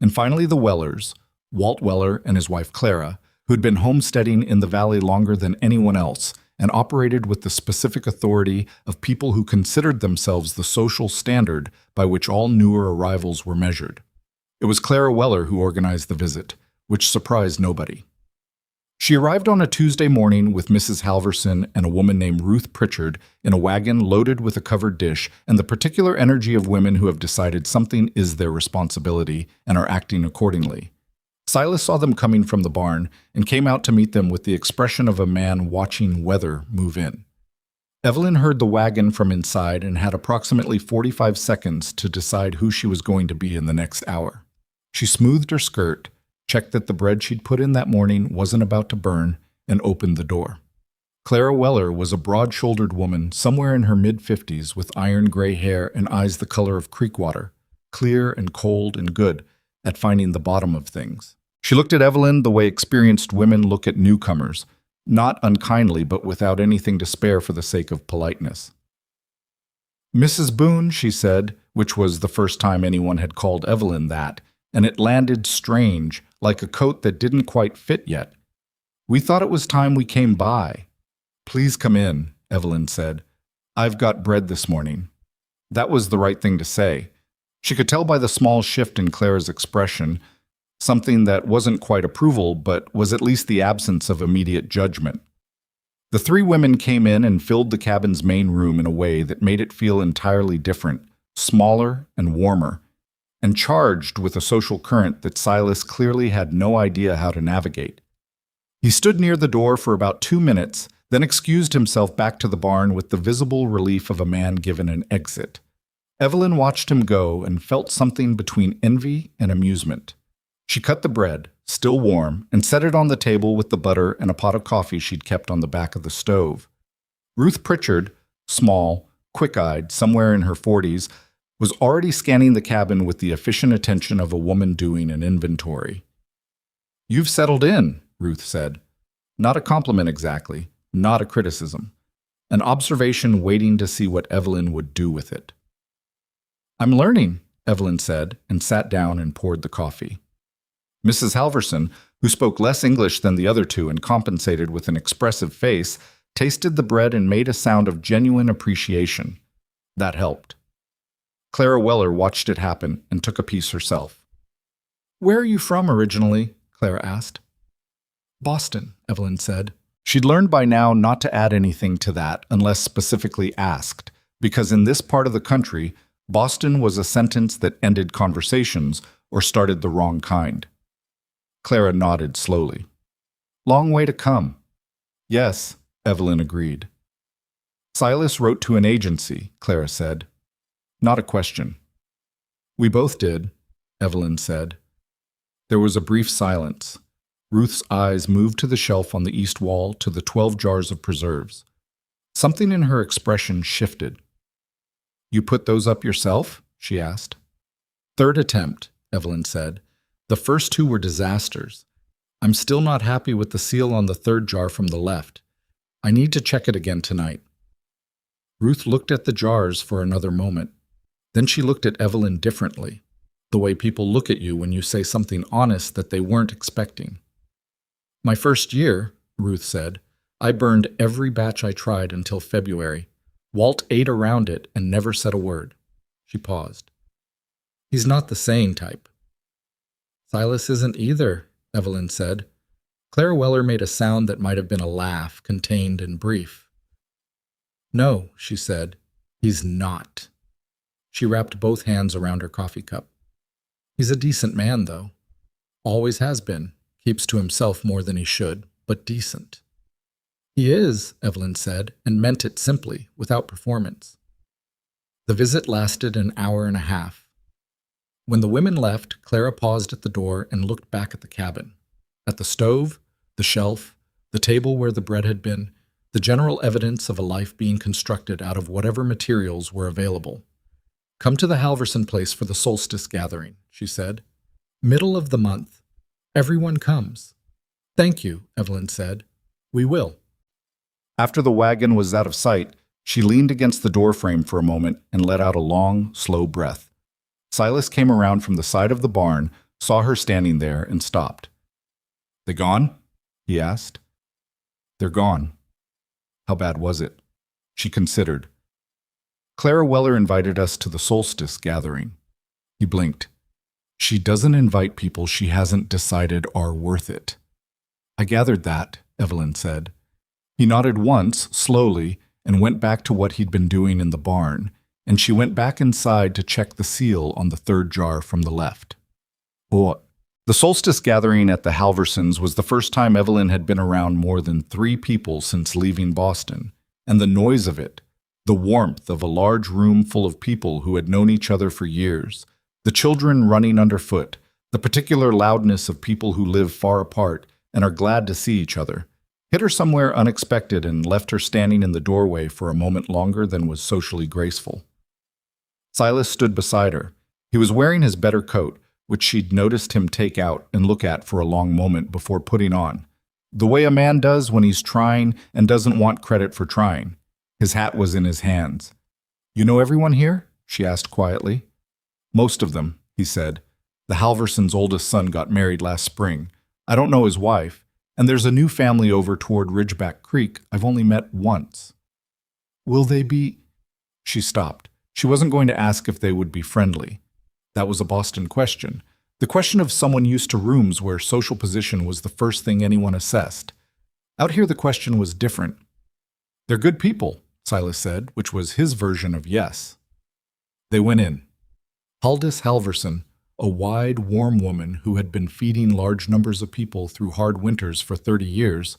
And finally the Wellers, Walt Weller and his wife Clara, who'd been homesteading in the valley longer than anyone else and operated with the specific authority of people who considered themselves the social standard by which all newer arrivals were measured. It was Clara Weller who organized the visit, which surprised nobody. She arrived on a Tuesday morning with Mrs. Halverson and a woman named Ruth Pritchard in a wagon loaded with a covered dish and the particular energy of women who have decided something is their responsibility and are acting accordingly. Silas saw them coming from the barn and came out to meet them with the expression of a man watching weather move in. Evelyn heard the wagon from inside and had approximately 45 seconds to decide who she was going to be in the next hour. She smoothed her skirt, checked that the bread she'd put in that morning wasn't about to burn, and opened the door. Clara Weller was a broad-shouldered woman somewhere in her mid-50s with iron-gray hair and eyes the color of creek water, clear and cold and good at finding the bottom of things. She looked at Evelyn the way experienced women look at newcomers, not unkindly but without anything to spare for the sake of politeness. "Mrs. Boone," she said, which was the first time anyone had called Evelyn that, and it landed strange, like a coat that didn't quite fit yet. "We thought it was time we came by." "Please come in," Evelyn said. "I've got bread this morning." That was the right thing to say. She could tell by the small shift in Clara's expression, something that wasn't quite approval, but was at least the absence of immediate judgment. The 3 women came in and filled the cabin's main room in a way that made it feel entirely different, smaller and warmer, and charged with a social current that Silas clearly had no idea how to navigate. He stood near the door for about 2 minutes, then excused himself back to the barn with the visible relief of a man given an exit. Evelyn watched him go and felt something between envy and amusement. She cut the bread, still warm, and set it on the table with the butter and a pot of coffee she'd kept on the back of the stove. Ruth Pritchard, small, quick-eyed, somewhere in her 40s, was already scanning the cabin with the efficient attention of a woman doing an inventory. "You've settled in," Ruth said. Not a compliment exactly, not a criticism. An observation waiting to see what Evelyn would do with it. "I'm learning," Evelyn said, and sat down and poured the coffee. Mrs. Halverson, who spoke less English than the other two and compensated with an expressive face, tasted the bread and made a sound of genuine appreciation. That helped. Clara Weller watched it happen and took a piece herself. "Where are you from originally?" Clara asked. "Boston," Evelyn said. She'd learned by now not to add anything to that unless specifically asked, because in this part of the country, Boston was a sentence that ended conversations or started the wrong kind. Clara nodded slowly. "Long way to come." "Yes," Evelyn agreed. "Silas wrote to an agency," Clara said. Not a question. "We both did," Evelyn said. There was a brief silence. Ruth's eyes moved to the shelf on the east wall to the 12 jars of preserves. Something in her expression shifted. "You put those up yourself?" she asked. "Third attempt," Evelyn said. "The first two were disasters. I'm still not happy with the seal on the third jar from the left. I need to check it again tonight." Ruth looked at the jars for another moment. Then she looked at Evelyn differently, the way people look at you when you say something honest that they weren't expecting. "My first year," Ruth said, "I burned every batch I tried until February. Walt ate around it and never said a word." She paused. "He's not the saying type." "Silas isn't either," Evelyn said. Clara Weller made a sound that might have been a laugh, contained and brief. "No," she said, "he's not." She wrapped both hands around her coffee cup. "He's a decent man, though. Always has been. Keeps to himself more than he should, but decent." "He is," Evelyn said, and meant it simply, without performance. The visit lasted an hour and a half. When the women left, Clara paused at the door and looked back at the cabin. At the stove, the shelf, the table where the bread had been, the general evidence of a life being constructed out of whatever materials were available. "Come to the Halverson place for the solstice gathering," she said. "Middle of the month. Everyone comes." "Thank you," Evelyn said. "We will." After the wagon was out of sight, she leaned against the doorframe for a moment and let out a long, slow breath. Silas came around from the side of the barn, saw her standing there, and stopped. "They gone?" he asked. "They're gone." "How bad was it?" She considered. "Clara Weller invited us to the solstice gathering." He blinked. "She doesn't invite people she hasn't decided are worth it." "I gathered that," Evelyn said. He nodded once, slowly, and went back to what he'd been doing in the barn, and she went back inside to check the seal on the third jar from the left. The solstice gathering at the Halversons was the first time Evelyn had been around more than 3 people since leaving Boston, and the noise of it, the warmth of a large room full of people who had known each other for years, the children running underfoot, the particular loudness of people who live far apart and are glad to see each other, hit her somewhere unexpected and left her standing in the doorway for a moment longer than was socially graceful. Silas stood beside her. He was wearing his better coat, which she'd noticed him take out and look at for a long moment before putting on, the way a man does when he's trying and doesn't want credit for trying. His hat was in his hands. "You know everyone here?" she asked quietly. "Most of them," he said. "The Halversons' oldest son got married last spring. I don't know his wife, and there's a new family over toward Ridgeback Creek I've only met once." "Will they be—" She stopped. She wasn't going to ask if they would be friendly. That was a Boston question. The question of someone used to rooms where social position was the first thing anyone assessed. Out here the question was different. "They're good people," Silas said, which was his version of yes. They went in. Haldis Halverson, a wide, warm woman who had been feeding large numbers of people through hard winters for 30 years,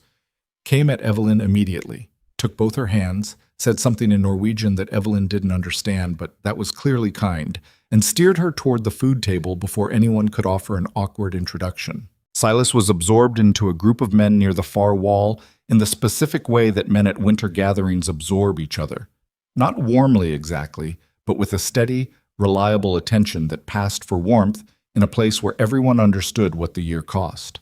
came at Evelyn immediately, took both her hands, said something in Norwegian that Evelyn didn't understand, but that was clearly kind, and steered her toward the food table before anyone could offer an awkward introduction. Silas was absorbed into a group of men near the far wall in the specific way that men at winter gatherings absorb each other. Not warmly exactly, but with a steady, reliable attention that passed for warmth in a place where everyone understood what the year cost.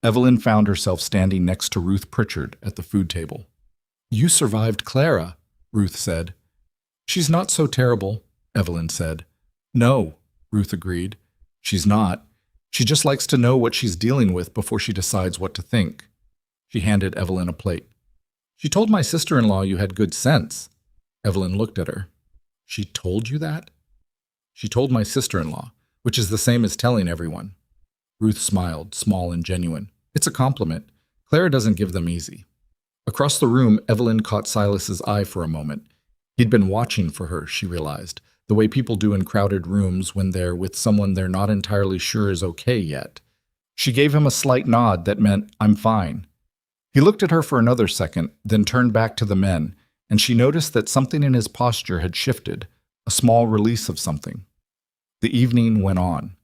Evelyn found herself standing next to Ruth Pritchard at the food table. "You survived Clara," Ruth said. "She's not so terrible," Evelyn said. "No," Ruth agreed. "She's not. She just likes to know what she's dealing with before she decides what to think." She handed Evelyn a plate. "She told my sister-in-law you had good sense." Evelyn looked at her. "She told you that?" "She told my sister-in-law, which is the same as telling everyone." Ruth smiled, small and genuine. "It's a compliment. Clara doesn't give them easy." Across the room, Evelyn caught Silas's eye for a moment. He'd been watching for her, she realized, the way people do in crowded rooms when they're with someone they're not entirely sure is okay yet. She gave him a slight nod that meant, "I'm fine." He looked at her for another second, then turned back to the men, and she noticed that something in his posture had shifted, a small release of something. The evening went on.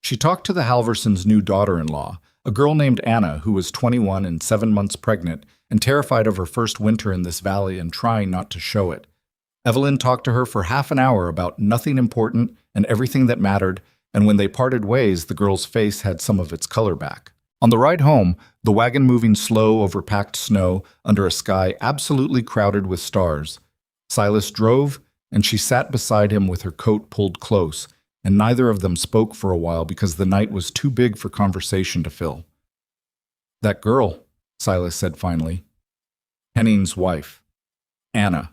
She talked to the Halversons' new daughter-in-law, a girl named Anna who was 21 and 7 months pregnant and terrified of her first winter in this valley and trying not to show it. Evelyn talked to her for half an hour about nothing important and everything that mattered, and when they parted ways, the girl's face had some of its color back. On the ride home, the wagon moving slow over packed snow under a sky absolutely crowded with stars. Silas drove, and she sat beside him with her coat pulled close, and neither of them spoke for a while because the night was too big for conversation to fill. "That girl," Silas said finally. "Henning's wife. Anna."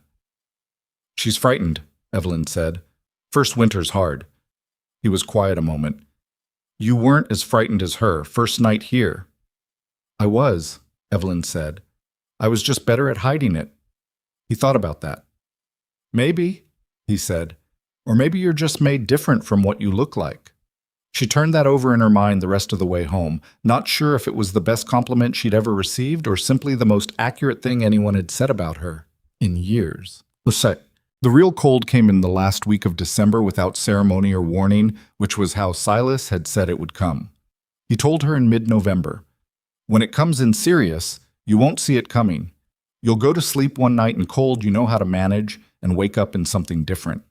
"She's frightened," Evelyn said. "First winter's hard." He was quiet a moment. "You weren't as frightened as her, first night here." "I was," Evelyn said. "I was just better at hiding it." He thought about that. "Maybe," he said. "Or maybe you're just made different from what you look like." She turned that over in her mind the rest of the way home, not sure if it was the best compliment she'd ever received or simply the most accurate thing anyone had said about her in years. The real cold came in the last week of December without ceremony or warning, which was how Silas had said it would come. He told her in mid-November, "When it comes in serious, you won't see it coming. You'll go to sleep one night in cold you know how to manage and wake up in something different."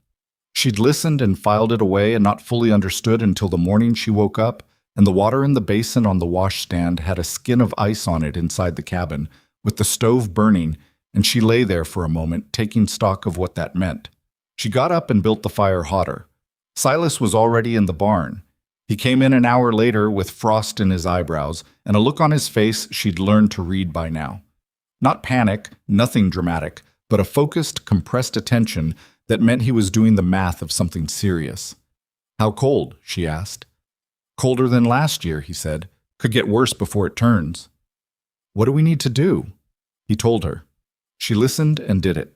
She'd listened and filed it away and not fully understood until the morning she woke up, and the water in the basin on the washstand had a skin of ice on it inside the cabin, with the stove burning, and she lay there for a moment, taking stock of what that meant. She got up and built the fire hotter. Silas was already in the barn. He came in an hour later with frost in his eyebrows and a look on his face she'd learned to read by now. Not panic, nothing dramatic, but a focused, compressed attention that meant he was doing the math of something serious. "How cold?" she asked. "Colder than last year," he said. "Could get worse before it turns." "What do we need to do?" He told her. She listened and did it.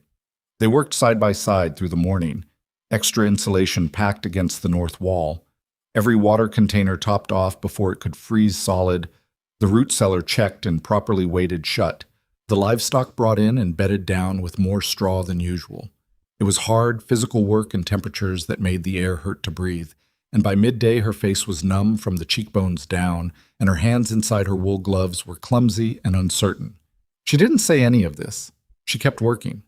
They worked side by side through the morning, extra insulation packed against the north wall, every water container topped off before it could freeze solid, the root cellar checked and properly weighted shut, the livestock brought in and bedded down with more straw than usual. It was hard, physical work and temperatures that made the air hurt to breathe, and by midday her face was numb from the cheekbones down, and her hands inside her wool gloves were clumsy and uncertain. She didn't say any of this. She kept working.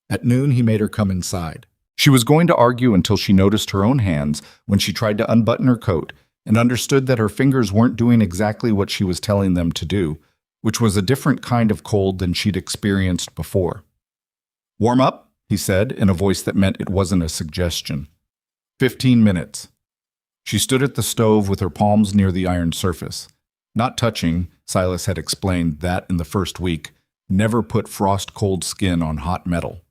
At noon, he made her come inside. She was going to argue until she noticed her own hands when she tried to unbutton her coat and understood that her fingers weren't doing exactly what she was telling them to do, which was a different kind of cold than she'd experienced before. "Warm up," he said, in a voice that meant it wasn't a suggestion. 15 minutes. She stood at the stove with her palms near the iron surface. Not touching, Silas had explained that in the first week, never put frost-cold skin on hot metal,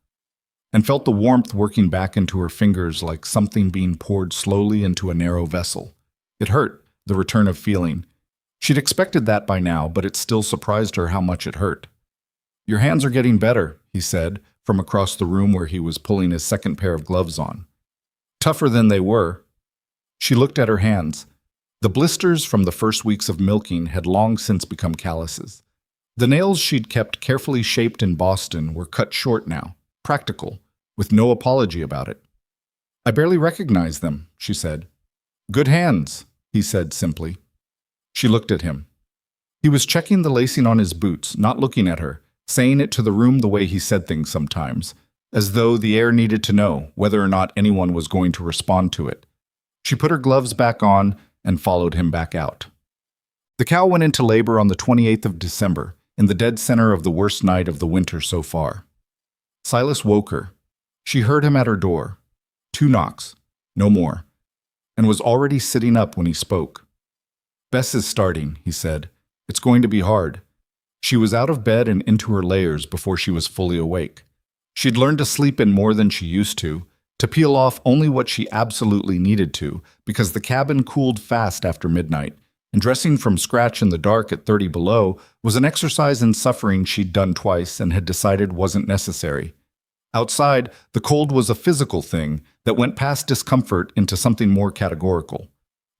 and felt the warmth working back into her fingers like something being poured slowly into a narrow vessel. It hurt, the return of feeling. She'd expected that by now, but it still surprised her how much it hurt. "Your hands are getting better," he said, from across the room where he was pulling his second pair of gloves on. tougher than they were. She looked at her hands. The blisters from the first weeks of milking had long since become calluses. The nails she'd kept carefully shaped in Boston were cut short now, practical, with no apology about it. "I barely recognize them," she said. "Good hands," he said simply. She looked at him. He was checking the lacing on his boots, not looking at her, saying it to the room the way he said things sometimes, as though the air needed to know whether or not anyone was going to respond to it. She put her gloves back on and followed him back out. The cow went into labor on the 28th of December, in the dead center of the worst night of the winter so far. Silas woke her. She heard him at her door. 2 knocks, no more, and was already sitting up when he spoke. "Bess is starting," he said. "It's going to be hard." She was out of bed and into her layers before she was fully awake. She'd learned to sleep in more than she used to peel off only what she absolutely needed to, because the cabin cooled fast after midnight, and dressing from scratch in the dark at 30 below was an exercise in suffering she'd done twice and had decided wasn't necessary. Outside, the cold was a physical thing that went past discomfort into something more categorical.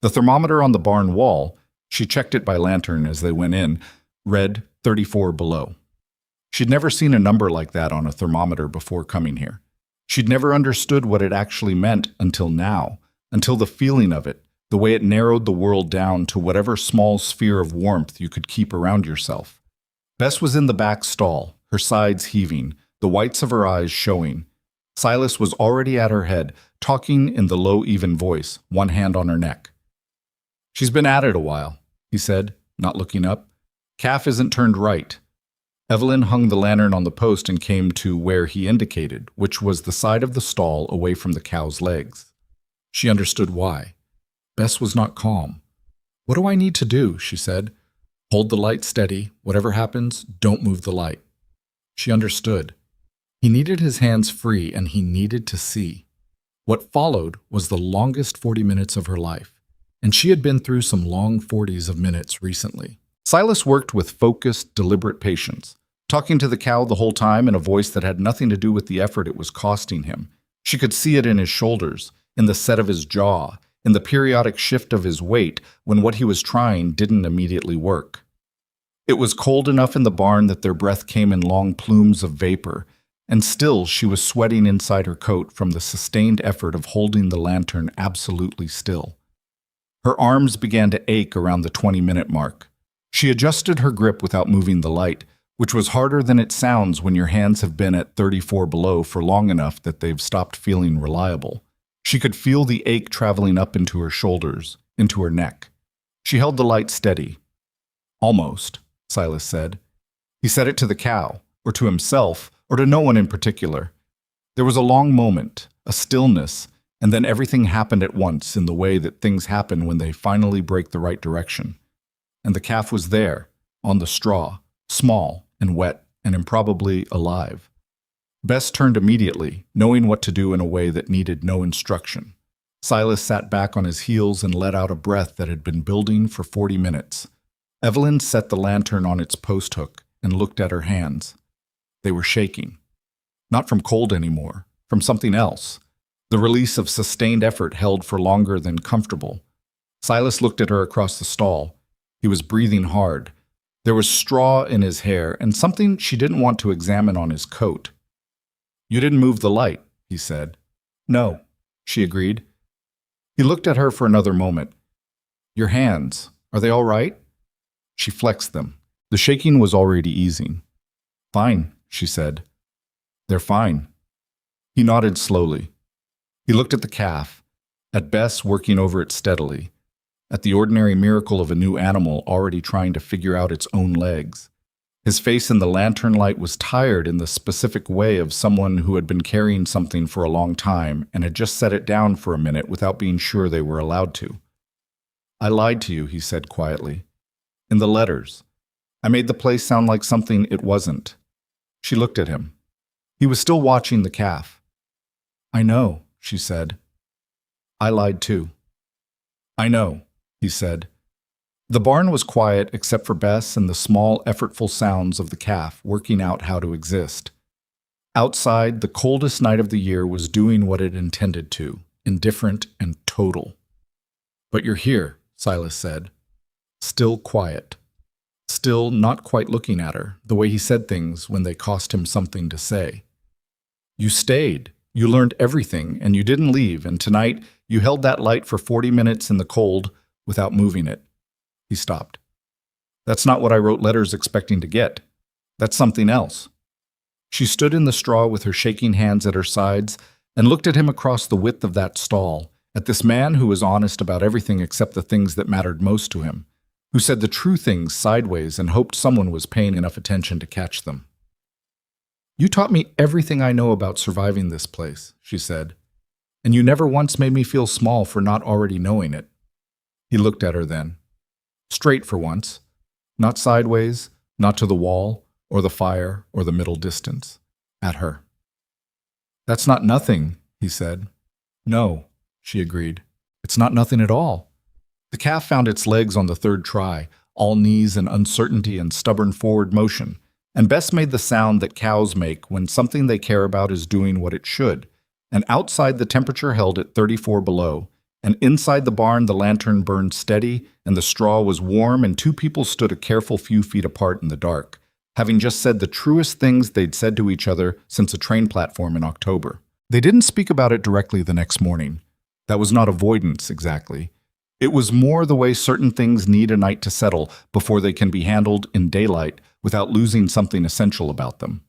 The thermometer on the barn wall, she checked it by lantern as they went in, read 34 below. She'd never seen a number like that on a thermometer before coming here. She'd never understood what it actually meant until now, until the feeling of it, the way it narrowed the world down to whatever small sphere of warmth you could keep around yourself. Bess was in the back stall, her sides heaving, the whites of her eyes showing. Silas was already at her head, talking in the low, even voice, one hand on her neck. "She's been at it a while," he said, not looking up. "Calf isn't turned right." Evelyn hung the lantern on the post and came to where he indicated, which was the side of the stall away from the cow's legs. She understood why. Bess was not calm. "What do I need to do?" she said. "Hold the light steady. Whatever happens, don't move the light." She understood. He needed his hands free, and he needed to see. What followed was the longest 40 minutes of her life, and she had been through some long 40s of minutes recently. Silas worked with focused, deliberate patience, talking to the cow the whole time in a voice that had nothing to do with the effort it was costing him. She could see it in his shoulders, in the set of his jaw, in the periodic shift of his weight when what he was trying didn't immediately work. It was cold enough in the barn that their breath came in long plumes of vapor, and still she was sweating inside her coat from the sustained effort of holding the lantern absolutely still. Her arms began to ache around the 20-minute mark. She adjusted her grip without moving the light, which was harder than it sounds when your hands have been at 34 below for long enough that they've stopped feeling reliable. She could feel the ache traveling up into her shoulders, into her neck. She held the light steady. "Almost," Silas said. He said it to the cow, or to himself, or to no one in particular. There was a long moment, a stillness, and then everything happened at once in the way that things happen when they finally break the right direction. And the calf was there, on the straw, small and wet and improbably alive. Bess turned immediately, knowing what to do in a way that needed no instruction. Silas sat back on his heels and let out a breath that had been building for 40 minutes. Evelyn set the lantern on its post hook and looked at her hands. They were shaking. Not from cold anymore, from something else. The release of sustained effort held for longer than comfortable. Silas looked at her across the stall. He was breathing hard. There was straw in his hair and something she didn't want to examine on his coat. "You didn't move the light," he said. "No," she agreed. He looked at her for another moment. "Your hands, are they all right?" She flexed them. The shaking was already easing. "Fine," she said. "They're fine." He nodded slowly. He looked at the calf, at Bess working over it steadily, at the ordinary miracle of a new animal already trying to figure out its own legs. His face in the lantern light was tired in the specific way of someone who had been carrying something for a long time and had just set it down for a minute without being sure they were allowed to. "I lied to you," he said quietly. "In the letters. I made the place sound like something it wasn't." She looked at him. He was still watching the calf. "I know," she said. "I lied too." "I know," he said. The barn was quiet except for Bess and the small, effortful sounds of the calf working out how to exist. Outside, the coldest night of the year was doing what it intended to, indifferent, and total. "But you're here," Silas said. Still quiet. Still not quite looking at her, the way he said things when they cost him something to say. "You stayed. You learned everything, and you didn't leave, and tonight you held that light for 40 minutes in the cold without moving it." He stopped. "That's not what I wrote letters expecting to get. That's something else." She stood in the straw with her shaking hands at her sides and looked at him across the width of that stall, at this man who was honest about everything except the things that mattered most to him, who said the true things sideways and hoped someone was paying enough attention to catch them. "You taught me everything I know about surviving this place," she said, "and you never once made me feel small for not already knowing it." He looked at her then. Straight for once. Not sideways, not to the wall, or the fire, or the middle distance. At her. "That's not nothing," he said. "No," she agreed. "It's not nothing at all." The calf found its legs on the third try, all knees and uncertainty and stubborn forward motion, and Bess made the sound that cows make when something they care about is doing what it should, and outside the temperature held at 34 below, and inside the barn the lantern burned steady, and the straw was warm, and two people stood a careful few feet apart in the dark, having just said the truest things they'd said to each other since a train platform in October. They didn't speak about it directly the next morning. That was not avoidance, exactly. It was more the way certain things need a night to settle before they can be handled in daylight without losing something essential about them.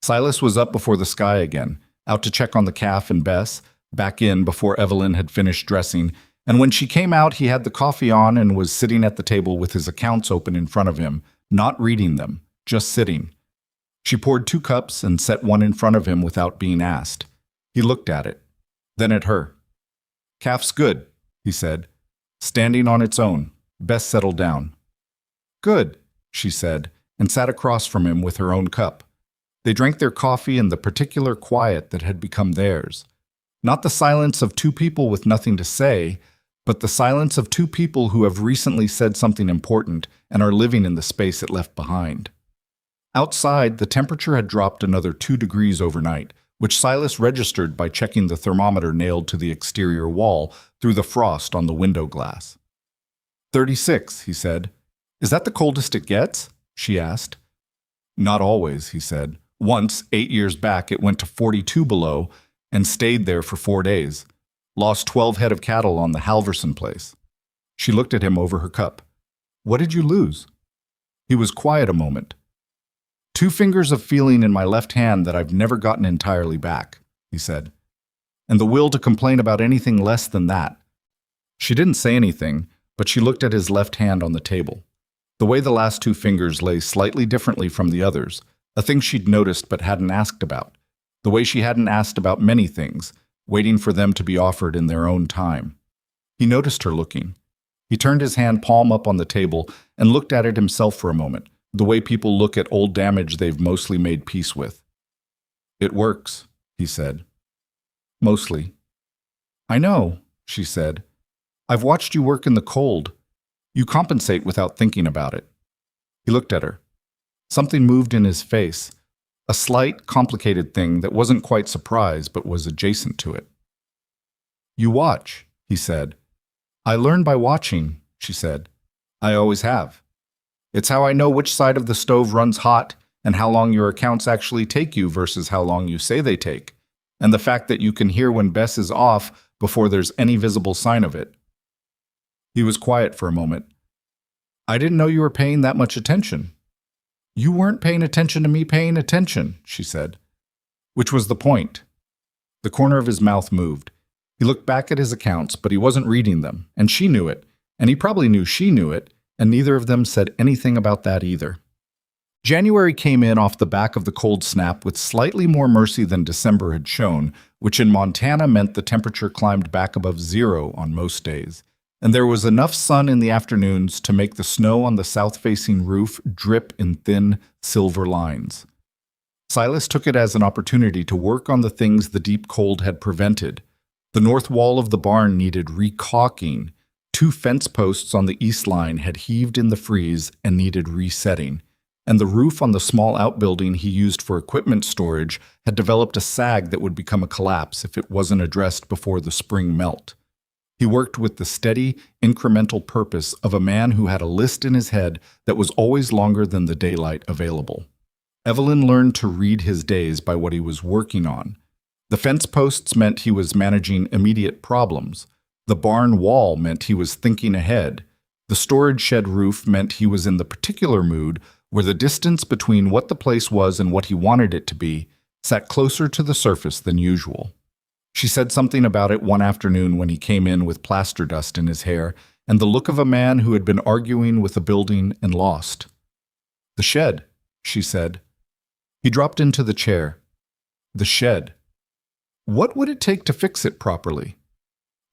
Silas was up before the sky again, out to check on the calf and Bess, back in before Evelyn had finished dressing, and when she came out he had the coffee on and was sitting at the table with his accounts open in front of him, not reading them, just sitting. She poured 2 cups and set one in front of him without being asked. He looked at it, then at her. "Calf's good," he said. "Standing on its own." Bess settled down. "Good," she said, and sat across from him with her own cup. They drank their coffee in the particular quiet that had become theirs. Not the silence of two people with nothing to say, but the silence of two people who have recently said something important and are living in the space it left behind. Outside, the temperature had dropped another 2 degrees overnight, which Silas registered by checking the thermometer nailed to the exterior wall through the frost on the window glass. 36, he said. "Is that the coldest it gets?" she asked. "Not always," he said. "Once, 8 years back, it went to 42 below and stayed there for 4 days. Lost 12 head of cattle on the Halverson place." She looked at him over her cup. "What did you lose?" He was quiet a moment. 2 fingers of feeling in my left hand that I've never gotten entirely back," he said. "And the will to complain about anything less than that." She didn't say anything, but she looked at his left hand on the table. The way the last 2 fingers lay slightly differently from the others, a thing she'd noticed but hadn't asked about. The way she hadn't asked about many things, waiting for them to be offered in their own time. He noticed her looking. He turned his hand palm up on the table and looked at it himself for a moment, the way people look at old damage they've mostly made peace with. "It works," he said. "Mostly." "I know," she said. "I've watched you work in the cold. You compensate without thinking about it." He looked at her. Something moved in his face, a slight, complicated thing that wasn't quite surprise but was adjacent to it. "You watch," he said. "I learn by watching," she said. "I always have. It's how I know which side of the stove runs hot and how long your accounts actually take you versus how long you say they take, and the fact that you can hear when Bess is off before there's any visible sign of it." He was quiet for a moment. "I didn't know you were paying that much attention." "You weren't paying attention to me paying attention," she said. Which was the point. The corner of his mouth moved. He looked back at his accounts, but he wasn't reading them, and she knew it, and he probably knew she knew it, and neither of them said anything about that either. January came in off the back of the cold snap with slightly more mercy than December had shown, which in Montana meant the temperature climbed back above 0 on most days, and there was enough sun in the afternoons to make the snow on the south-facing roof drip in thin, silver lines. Silas took it as an opportunity to work on the things the deep cold had prevented. The north wall of the barn needed recaulking. 2 fence posts on the east line had heaved in the freeze and needed resetting, and the roof on the small outbuilding he used for equipment storage had developed a sag that would become a collapse if it wasn't addressed before the spring melt. He worked with the steady, incremental purpose of a man who had a list in his head that was always longer than the daylight available. Evelyn learned to read his days by what he was working on. The fence posts meant he was managing immediate problems. The barn wall meant he was thinking ahead. The storage shed roof meant he was in the particular mood where the distance between what the place was and what he wanted it to be sat closer to the surface than usual. She said something about it one afternoon when he came in with plaster dust in his hair and the look of a man who had been arguing with a building and lost. "The shed," she said. He dropped into the chair. The shed. What would it take to fix it properly?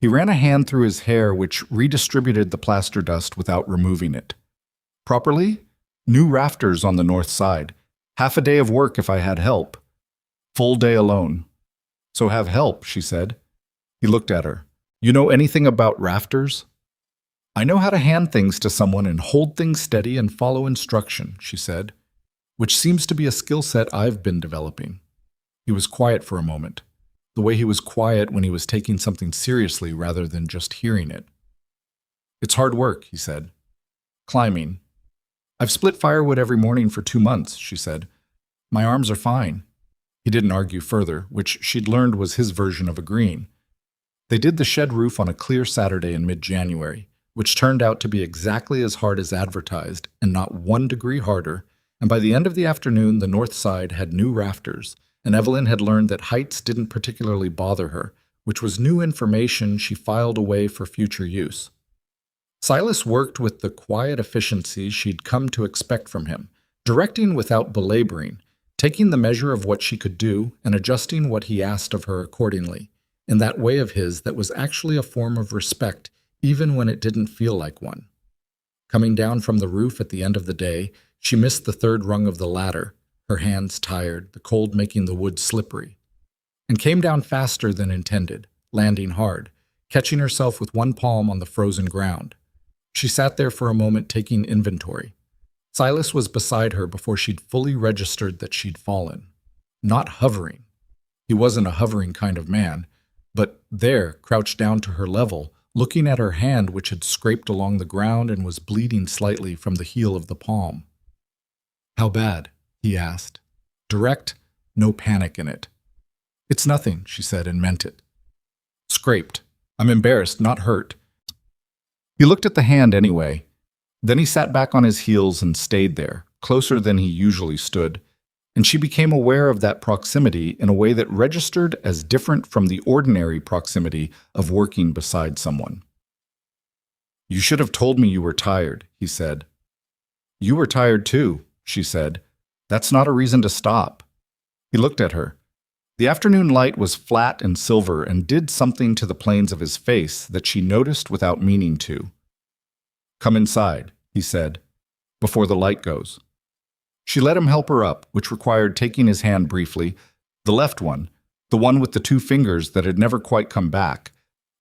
He ran a hand through his hair, which redistributed the plaster dust without removing it. Properly? New rafters on the north side. Half a day of work if I had help. Full day alone. So have help, she said. He looked at her. You know anything about rafters? I know how to hand things to someone and hold things steady and follow instruction, she said, which seems to be a skill set I've been developing. He was quiet for a moment, the way he was quiet when he was taking something seriously rather than just hearing it. It's hard work, he said. Climbing. I've split firewood every morning for 2 months, she said. My arms are fine. He didn't argue further, which she'd learned was his version of agreeing. They did the shed roof on a clear Saturday in mid-January, which turned out to be exactly as hard as advertised and not 1 degree harder, and by the end of the afternoon the north side had new rafters, and Evelyn had learned that heights didn't particularly bother her, which was new information she filed away for future use. Silas worked with the quiet efficiency she'd come to expect from him, directing without belaboring, taking the measure of what she could do and adjusting what he asked of her accordingly, in that way of his that was actually a form of respect even when it didn't feel like one. Coming down from the roof at the end of the day, she missed the 3rd rung of the ladder, her hands tired, the cold making the wood slippery, and came down faster than intended, landing hard, catching herself with one palm on the frozen ground. She sat there for a moment taking inventory. Silas was beside her before she'd fully registered that she'd fallen. Not hovering. He wasn't a hovering kind of man, but there, crouched down to her level, looking at her hand which had scraped along the ground and was bleeding slightly from the heel of the palm. How bad? He asked. Direct, no panic in it. It's nothing, she said and meant it. Scraped. I'm embarrassed, not hurt. He looked at the hand anyway. Then he sat back on his heels and stayed there, closer than he usually stood, and she became aware of that proximity in a way that registered as different from the ordinary proximity of working beside someone. You should have told me you were tired, he said. You were tired too, she said. That's not a reason to stop. He looked at her. The afternoon light was flat and silver and did something to the planes of his face that she noticed without meaning to. Come inside, he said, before the light goes. She let him help her up, which required taking his hand briefly, the left one, the one with the 2 fingers that had never quite come back,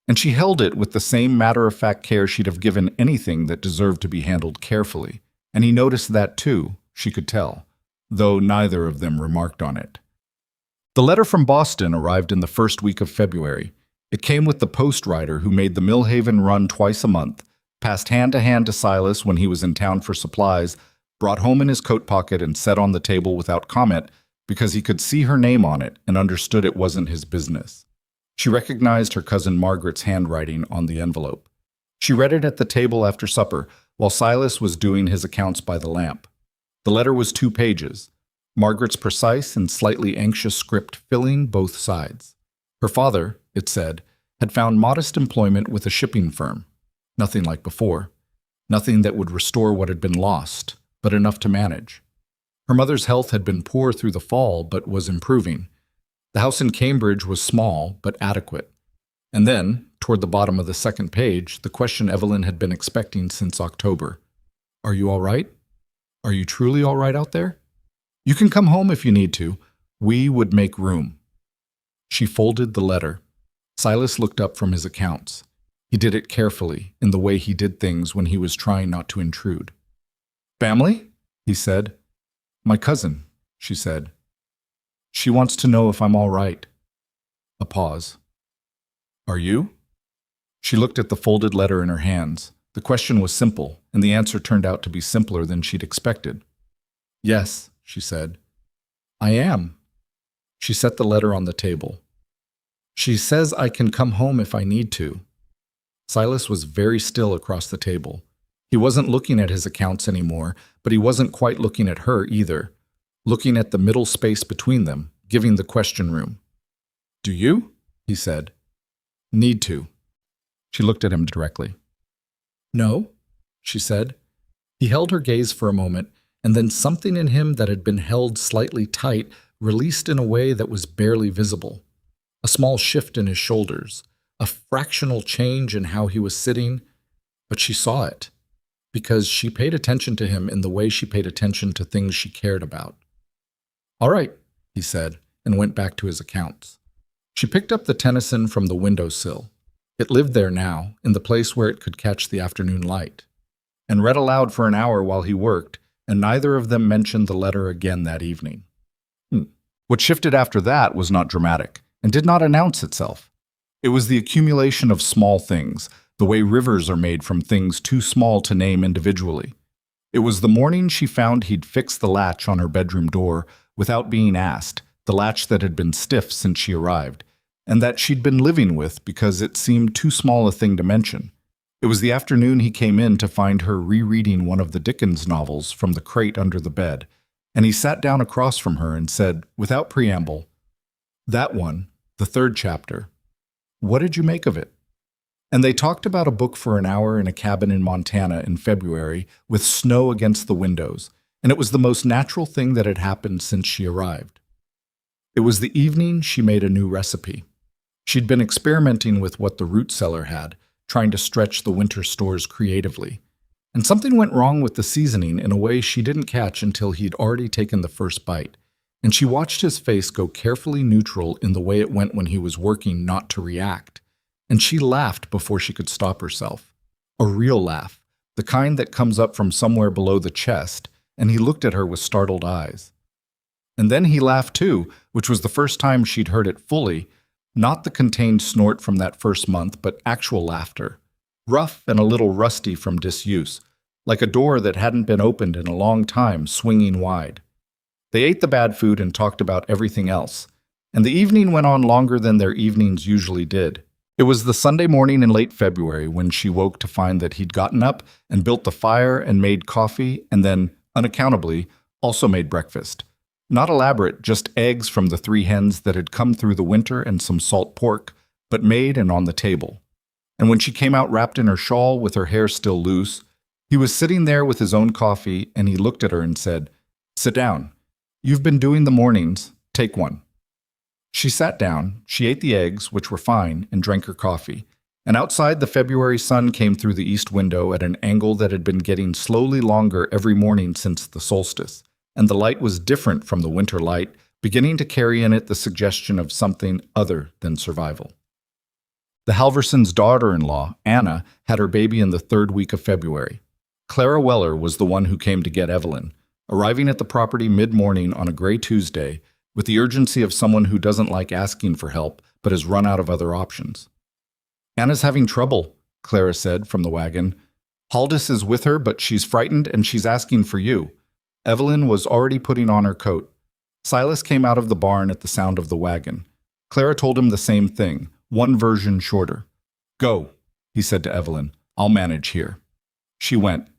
and she held it with the same matter-of-fact care she'd have given anything that deserved to be handled carefully, and he noticed that too, she could tell, though neither of them remarked on it. The letter from Boston arrived in the 1st week of February. It came with the post rider who made the Millhaven run twice a month, passed hand to hand to Silas when he was in town for supplies, brought home in his coat pocket and set on the table without comment because he could see her name on it and understood it wasn't his business. She recognized her cousin Margaret's handwriting on the envelope. She read it at the table after supper while Silas was doing his accounts by the lamp. The letter was 2 pages. Margaret's precise and slightly anxious script filling both sides. Her father, it said, had found modest employment with a shipping firm. Nothing like before. Nothing that would restore what had been lost, but enough to manage. Her mother's health had been poor through the fall, but was improving. The house in Cambridge was small, but adequate. And then, toward the bottom of the 2nd page, the question Evelyn had been expecting since October. Are you all right? Are you truly all right out there? You can come home if you need to. We would make room. She folded the letter. Silas looked up from his accounts. He did it carefully, in the way he did things when he was trying not to intrude. Family? He said. My cousin, she said. She wants to know if I'm all right. A pause. Are you? She looked at the folded letter in her hands. The question was simple, and the answer turned out to be simpler than she'd expected. Yes, she said. I am. She set the letter on the table. She says I can come home if I need to. Silas was very still across the table. He wasn't looking at his accounts anymore, but he wasn't quite looking at her either, looking at the middle space between them, giving the question room. Do you? He said. Need to. She looked at him directly. No, she said. He held her gaze for a moment, and then something in him that had been held slightly tight released in a way that was barely visible. A small shift in his shoulders, a fractional change in how he was sitting, but she saw it, because she paid attention to him in the way she paid attention to things she cared about. All right, he said, and went back to his accounts. She picked up the Tennyson from the windowsill. It lived there now, in the place where it could catch the afternoon light, and read aloud for an hour while he worked, and neither of them mentioned the letter again that evening. What shifted after that was not dramatic, and did not announce itself. It was the accumulation of small things, the way rivers are made from things too small to name individually. It was the morning she found he'd fixed the latch on her bedroom door without being asked, the latch that had been stiff since she arrived, and that she'd been living with because it seemed too small a thing to mention. It was the afternoon he came in to find her rereading one of the Dickens novels from the crate under the bed, and he sat down across from her and said, without preamble, "That one, the third chapter. What did you make of it?" And they talked about a book for an hour in a cabin in Montana in February with snow against the windows, and it was the most natural thing that had happened since she arrived. It was the evening she made a new recipe. She'd been experimenting with what the root cellar had, trying to stretch the winter stores creatively. And something went wrong with the seasoning in a way she didn't catch until he'd already taken the first bite, and she watched his face go carefully neutral in the way it went when he was working not to react. And she laughed before she could stop herself. A real laugh, the kind that comes up from somewhere below the chest, and he looked at her with startled eyes. And then he laughed too, which was the first time she'd heard it fully, not the contained snort from that first month, but actual laughter, rough and a little rusty from disuse, like a door that hadn't been opened in a long time swinging wide. They ate the bad food and talked about everything else, and the evening went on longer than their evenings usually did. It was the Sunday morning in late February when she woke to find that he'd gotten up and built the fire and made coffee and then, unaccountably, also made breakfast. Not elaborate, just eggs from the 3 hens that had come through the winter and some salt pork, but made and on the table. And when she came out wrapped in her shawl with her hair still loose, he was sitting there with his own coffee and he looked at her and said, "Sit down. You've been doing the mornings. Take one." She sat down, she ate the eggs, which were fine, and drank her coffee. And outside, the February sun came through the east window at an angle that had been getting slowly longer every morning since the solstice, and the light was different from the winter light, beginning to carry in it the suggestion of something other than survival. The Halversons' daughter-in-law, Anna, had her baby in the 3rd week of February. Clara Weller was the one who came to get Evelyn, arriving at the property mid-morning on a gray Tuesday, with the urgency of someone who doesn't like asking for help but has run out of other options. "Anna's having trouble," Clara said from the wagon. "Haldis is with her, but she's frightened and she's asking for you." Evelyn was already putting on her coat. Silas came out of the barn at the sound of the wagon. Clara told him the same thing, one version shorter. "Go," he said to Evelyn. "I'll manage here." She went.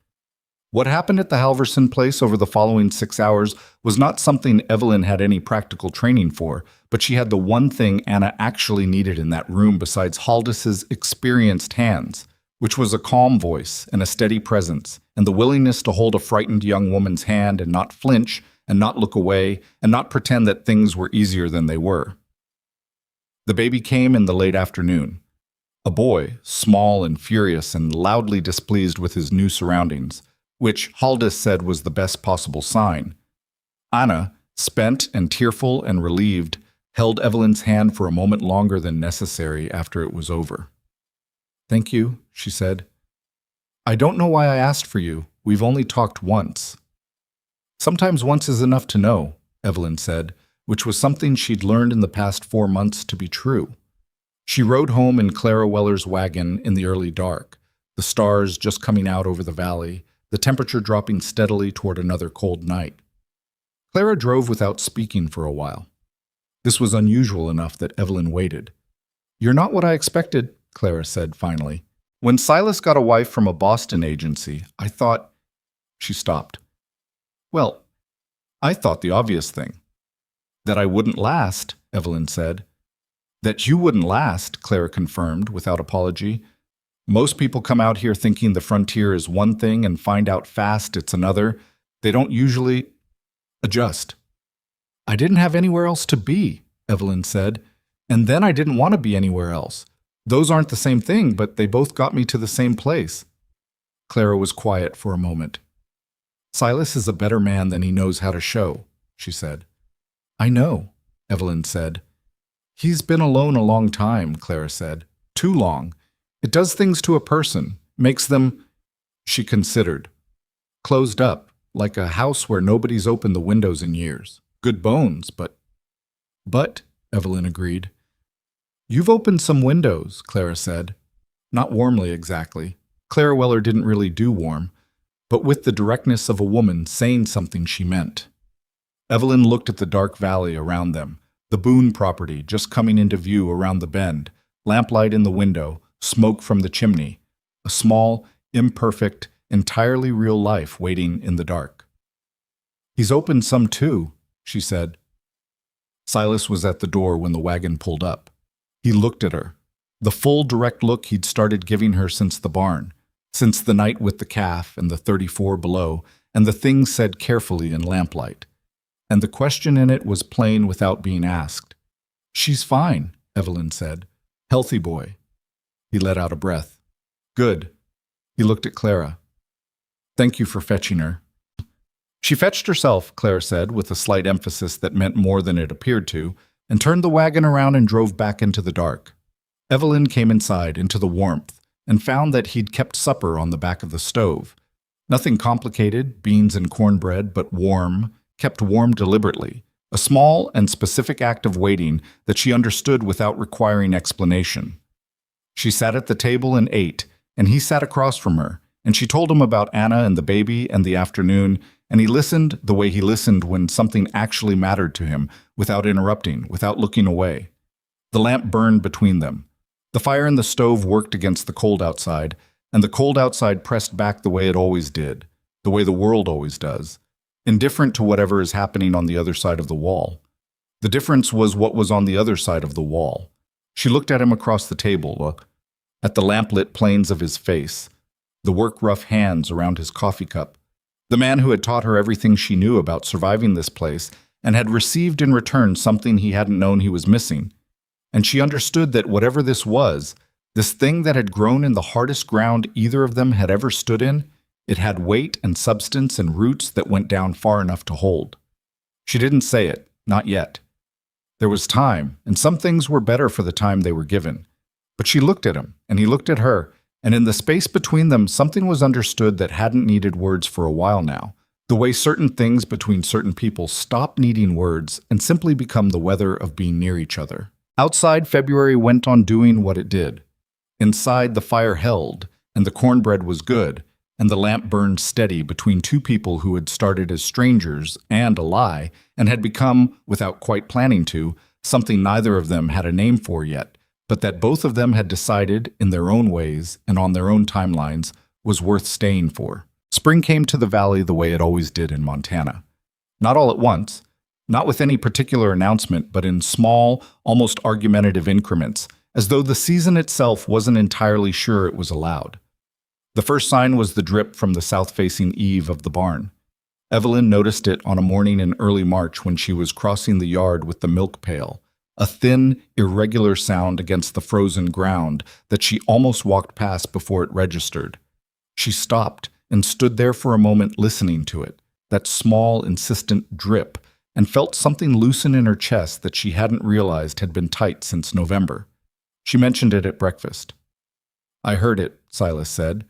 What happened at the Halverson place over the following 6 hours was not something Evelyn had any practical training for, but she had the one thing Anna actually needed in that room besides Haldis's experienced hands, which was a calm voice and a steady presence, and the willingness to hold a frightened young woman's hand and not flinch, and not look away, and not pretend that things were easier than they were. The baby came in the late afternoon. A boy, small and furious and loudly displeased with his new surroundings, which Haldis said was the best possible sign. Anna, spent and tearful and relieved, held Evelyn's hand for a moment longer than necessary after it was over. "Thank you," she said. "I don't know why I asked for you. We've only talked once." Sometimes once is enough to know, Evelyn said, which was something she'd learned in the past 4 months to be true. She rode home in Clara Weller's wagon in the early dark, the stars just coming out over the valley, the temperature dropping steadily toward another cold night. Clara drove without speaking for a while. This was unusual enough that Evelyn waited. "You're not what I expected," Clara said finally. "When Silas got a wife from a Boston agency, I thought—" She stopped. "Well, I thought the obvious thing. That I wouldn't last," Evelyn said. "That you wouldn't last," Clara confirmed without apology. "Most people come out here thinking the frontier is one thing and find out fast it's another. They don't usually adjust." "I didn't have anywhere else to be," Evelyn said. "And then I didn't want to be anywhere else. Those aren't the same thing, but they both got me to the same place." Clara was quiet for a moment. "Silas is a better man than he knows how to show," she said. "I know," Evelyn said. "He's been alone a long time," Clara said. "Too long. It does things to a person, makes them—" She considered. "Closed up, like a house where nobody's opened the windows in years. Good bones, but—" "But," Evelyn agreed. "You've opened some windows," Clara said. Not warmly exactly. Clara Weller didn't really do warm, but with the directness of a woman saying something she meant. Evelyn looked at the dark valley around them, the Boone property just coming into view around the bend, lamplight in the window, smoke from the chimney, a small, imperfect, entirely real life waiting in the dark. "He's opened some too," she said. Silas was at the door when the wagon pulled up. He looked at her, the full, direct look he'd started giving her since the barn, since the night with the calf and the 34 below, and the things said carefully in lamplight. And the question in it was plain without being asked. "She's fine," Evelyn said. "Healthy boy." He let out a breath. "Good." He looked at Clara. "Thank you for fetching her." "She fetched herself," Clara said, with a slight emphasis that meant more than it appeared to, and turned the wagon around and drove back into the dark. Evelyn came inside, into the warmth, and found that he'd kept supper on the back of the stove. Nothing complicated, beans and cornbread, but warm, kept warm deliberately, a small and specific act of waiting that she understood without requiring explanation. She sat at the table and ate, and he sat across from her, and she told him about Anna and the baby and the afternoon, and he listened the way he listened when something actually mattered to him, without interrupting, without looking away. The lamp burned between them. The fire in the stove worked against the cold outside, and the cold outside pressed back the way it always did, the way the world always does, indifferent to whatever is happening on the other side of the wall. The difference was what was on the other side of the wall. She looked at him across the table, at the lamplit planes of his face, the work-rough hands around his coffee cup, the man who had taught her everything she knew about surviving this place and had received in return something he hadn't known he was missing. And she understood that whatever this was, this thing that had grown in the hardest ground either of them had ever stood in, it had weight and substance and roots that went down far enough to hold. She didn't say it, not yet. There was time, and some things were better for the time they were given. But she looked at him, and he looked at her, and in the space between them something was understood that hadn't needed words for a while now, the way certain things between certain people stop needing words and simply become the weather of being near each other. Outside, February went on doing what it did. Inside, the fire held, and the cornbread was good, and the lamp burned steady between two people who had started as strangers and a lie, and had become, without quite planning to, something neither of them had a name for yet, but that both of them had decided, in their own ways and on their own timelines, was worth staying for. Spring came to the valley the way it always did in Montana. Not all at once, not with any particular announcement, but in small, almost argumentative increments, as though the season itself wasn't entirely sure it was allowed. The first sign was the drip from the south-facing eave of the barn. Evelyn noticed it on a morning in early March when she was crossing the yard with the milk pail, a thin, irregular sound against the frozen ground that she almost walked past before it registered. She stopped and stood there for a moment listening to it, that small, insistent drip, and felt something loosen in her chest that she hadn't realized had been tight since November. She mentioned it at breakfast. "I heard it," Silas said.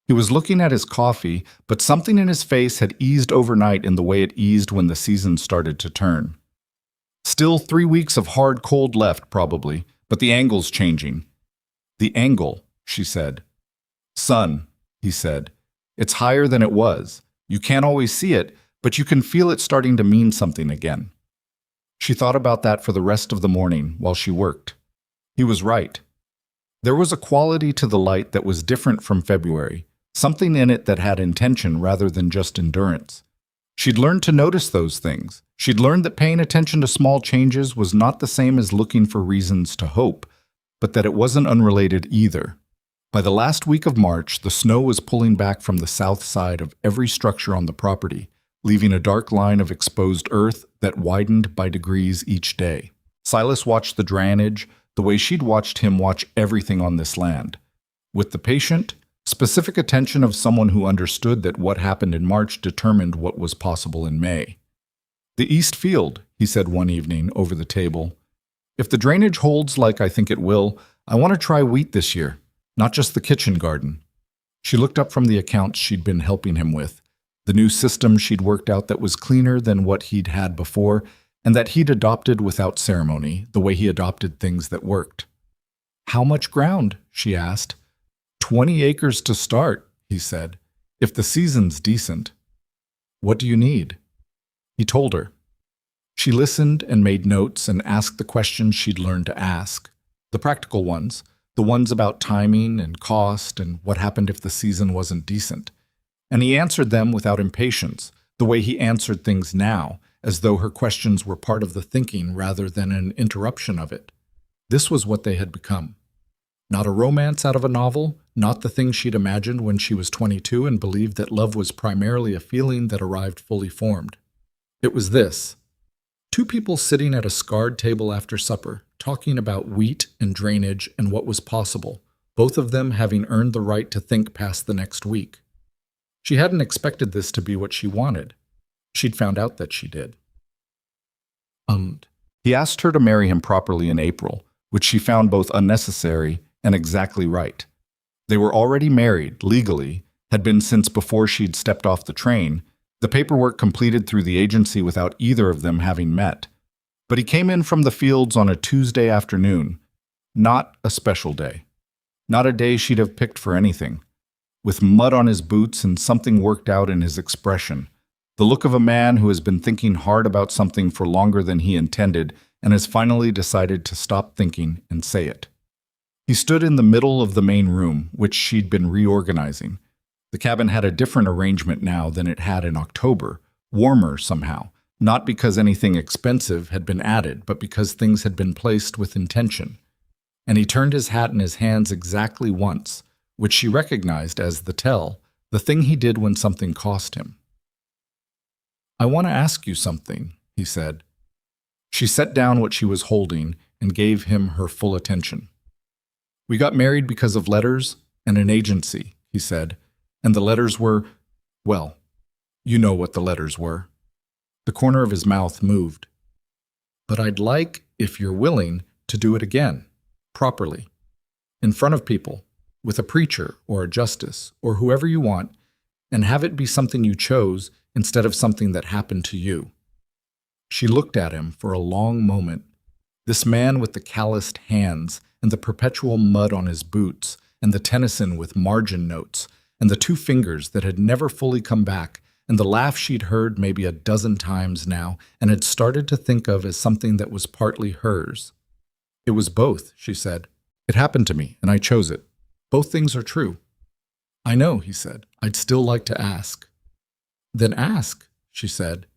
He was looking at his coffee, but something in his face had eased overnight in the way it eased when the season started to turn. Still 3 weeks of hard cold left, probably, but the angle's changing. The angle, she said. Sun, he said. It's higher than it was. You can't always see it, but you can feel it starting to mean something again. She thought about that for the rest of the morning while she worked. He was right. There was a quality to the light that was different from February, something in it that had intention rather than just endurance. She'd learned to notice those things. She'd learned that paying attention to small changes was not the same as looking for reasons to hope, but that it wasn't unrelated either. By the last week of March, the snow was pulling back from the south side of every structure on the property, leaving a dark line of exposed earth that widened by degrees each day. Silas watched the drainage the way she'd watched him watch everything on this land, with the patient, specific attention of someone who understood that what happened in March determined what was possible in May. The East Field, he said one evening over the table. If the drainage holds like I think it will, I want to try wheat this year, not just the kitchen garden. She looked up from the accounts she'd been helping him with, the new system she'd worked out that was cleaner than what he'd had before, and that he'd adopted without ceremony, the way he adopted things that worked. How much ground? She asked. 20 acres to start, he said, if the season's decent. What do you need? He told her. She listened and made notes and asked the questions she'd learned to ask, the practical ones, the ones about timing and cost and what happened if the season wasn't decent. And he answered them without impatience, the way he answered things now, as though her questions were part of the thinking rather than an interruption of it. This was what they had become. Not a romance out of a novel, not the thing she'd imagined when she was 22 and believed that love was primarily a feeling that arrived fully formed. It was this. Two people sitting at a scarred table after supper, talking about wheat and drainage and what was possible, both of them having earned the right to think past the next week. She hadn't expected this to be what she wanted. She'd found out that she did. He asked her to marry him properly in April, which she found both unnecessary and exactly right. They were already married, legally, had been since before she'd stepped off the train, the paperwork completed through the agency without either of them having met. But he came in from the fields on a Tuesday afternoon, not a special day, not a day she'd have picked for anything, with mud on his boots and something worked out in his expression, the look of a man who has been thinking hard about something for longer than he intended and has finally decided to stop thinking and say it. He stood in the middle of the main room, which she'd been reorganizing. The cabin had a different arrangement now than it had in October, warmer somehow, not because anything expensive had been added, but because things had been placed with intention. And he turned his hat in his hands exactly once, which she recognized as the tell, the thing he did when something cost him. I want to ask you something, he said. She set down what she was holding and gave him her full attention. We got married because of letters and an agency, he said, and the letters were, well, you know what the letters were. The corner of his mouth moved. But I'd like, if you're willing, to do it again, properly, in front of people, with a preacher or a justice or whoever you want, and have it be something you chose instead of something that happened to you. She looked at him for a long moment, this man with the calloused hands and the perpetual mud on his boots and the Tennyson with margin notes and the two fingers that had never fully come back and the laugh she'd heard maybe a dozen times now and had started to think of as something that was partly hers. It was both, she said. It happened to me, and I chose it. Both things are true. I know, he said. I'd still like to ask. Then ask, she said.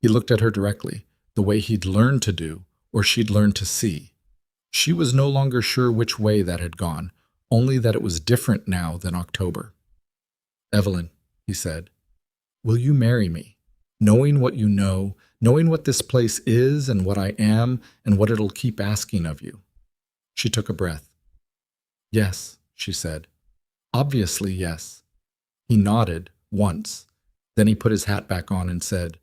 He looked at her directly, the way he'd learned to do, or she'd learned to see. She was no longer sure which way that had gone, only that it was different now than October. Evelyn, he said, will you marry me, knowing what you know, knowing what this place is and what I am and what it'll keep asking of you? She took a breath. Yes, she said. Obviously, yes. He nodded once. Then he put his hat back on and said,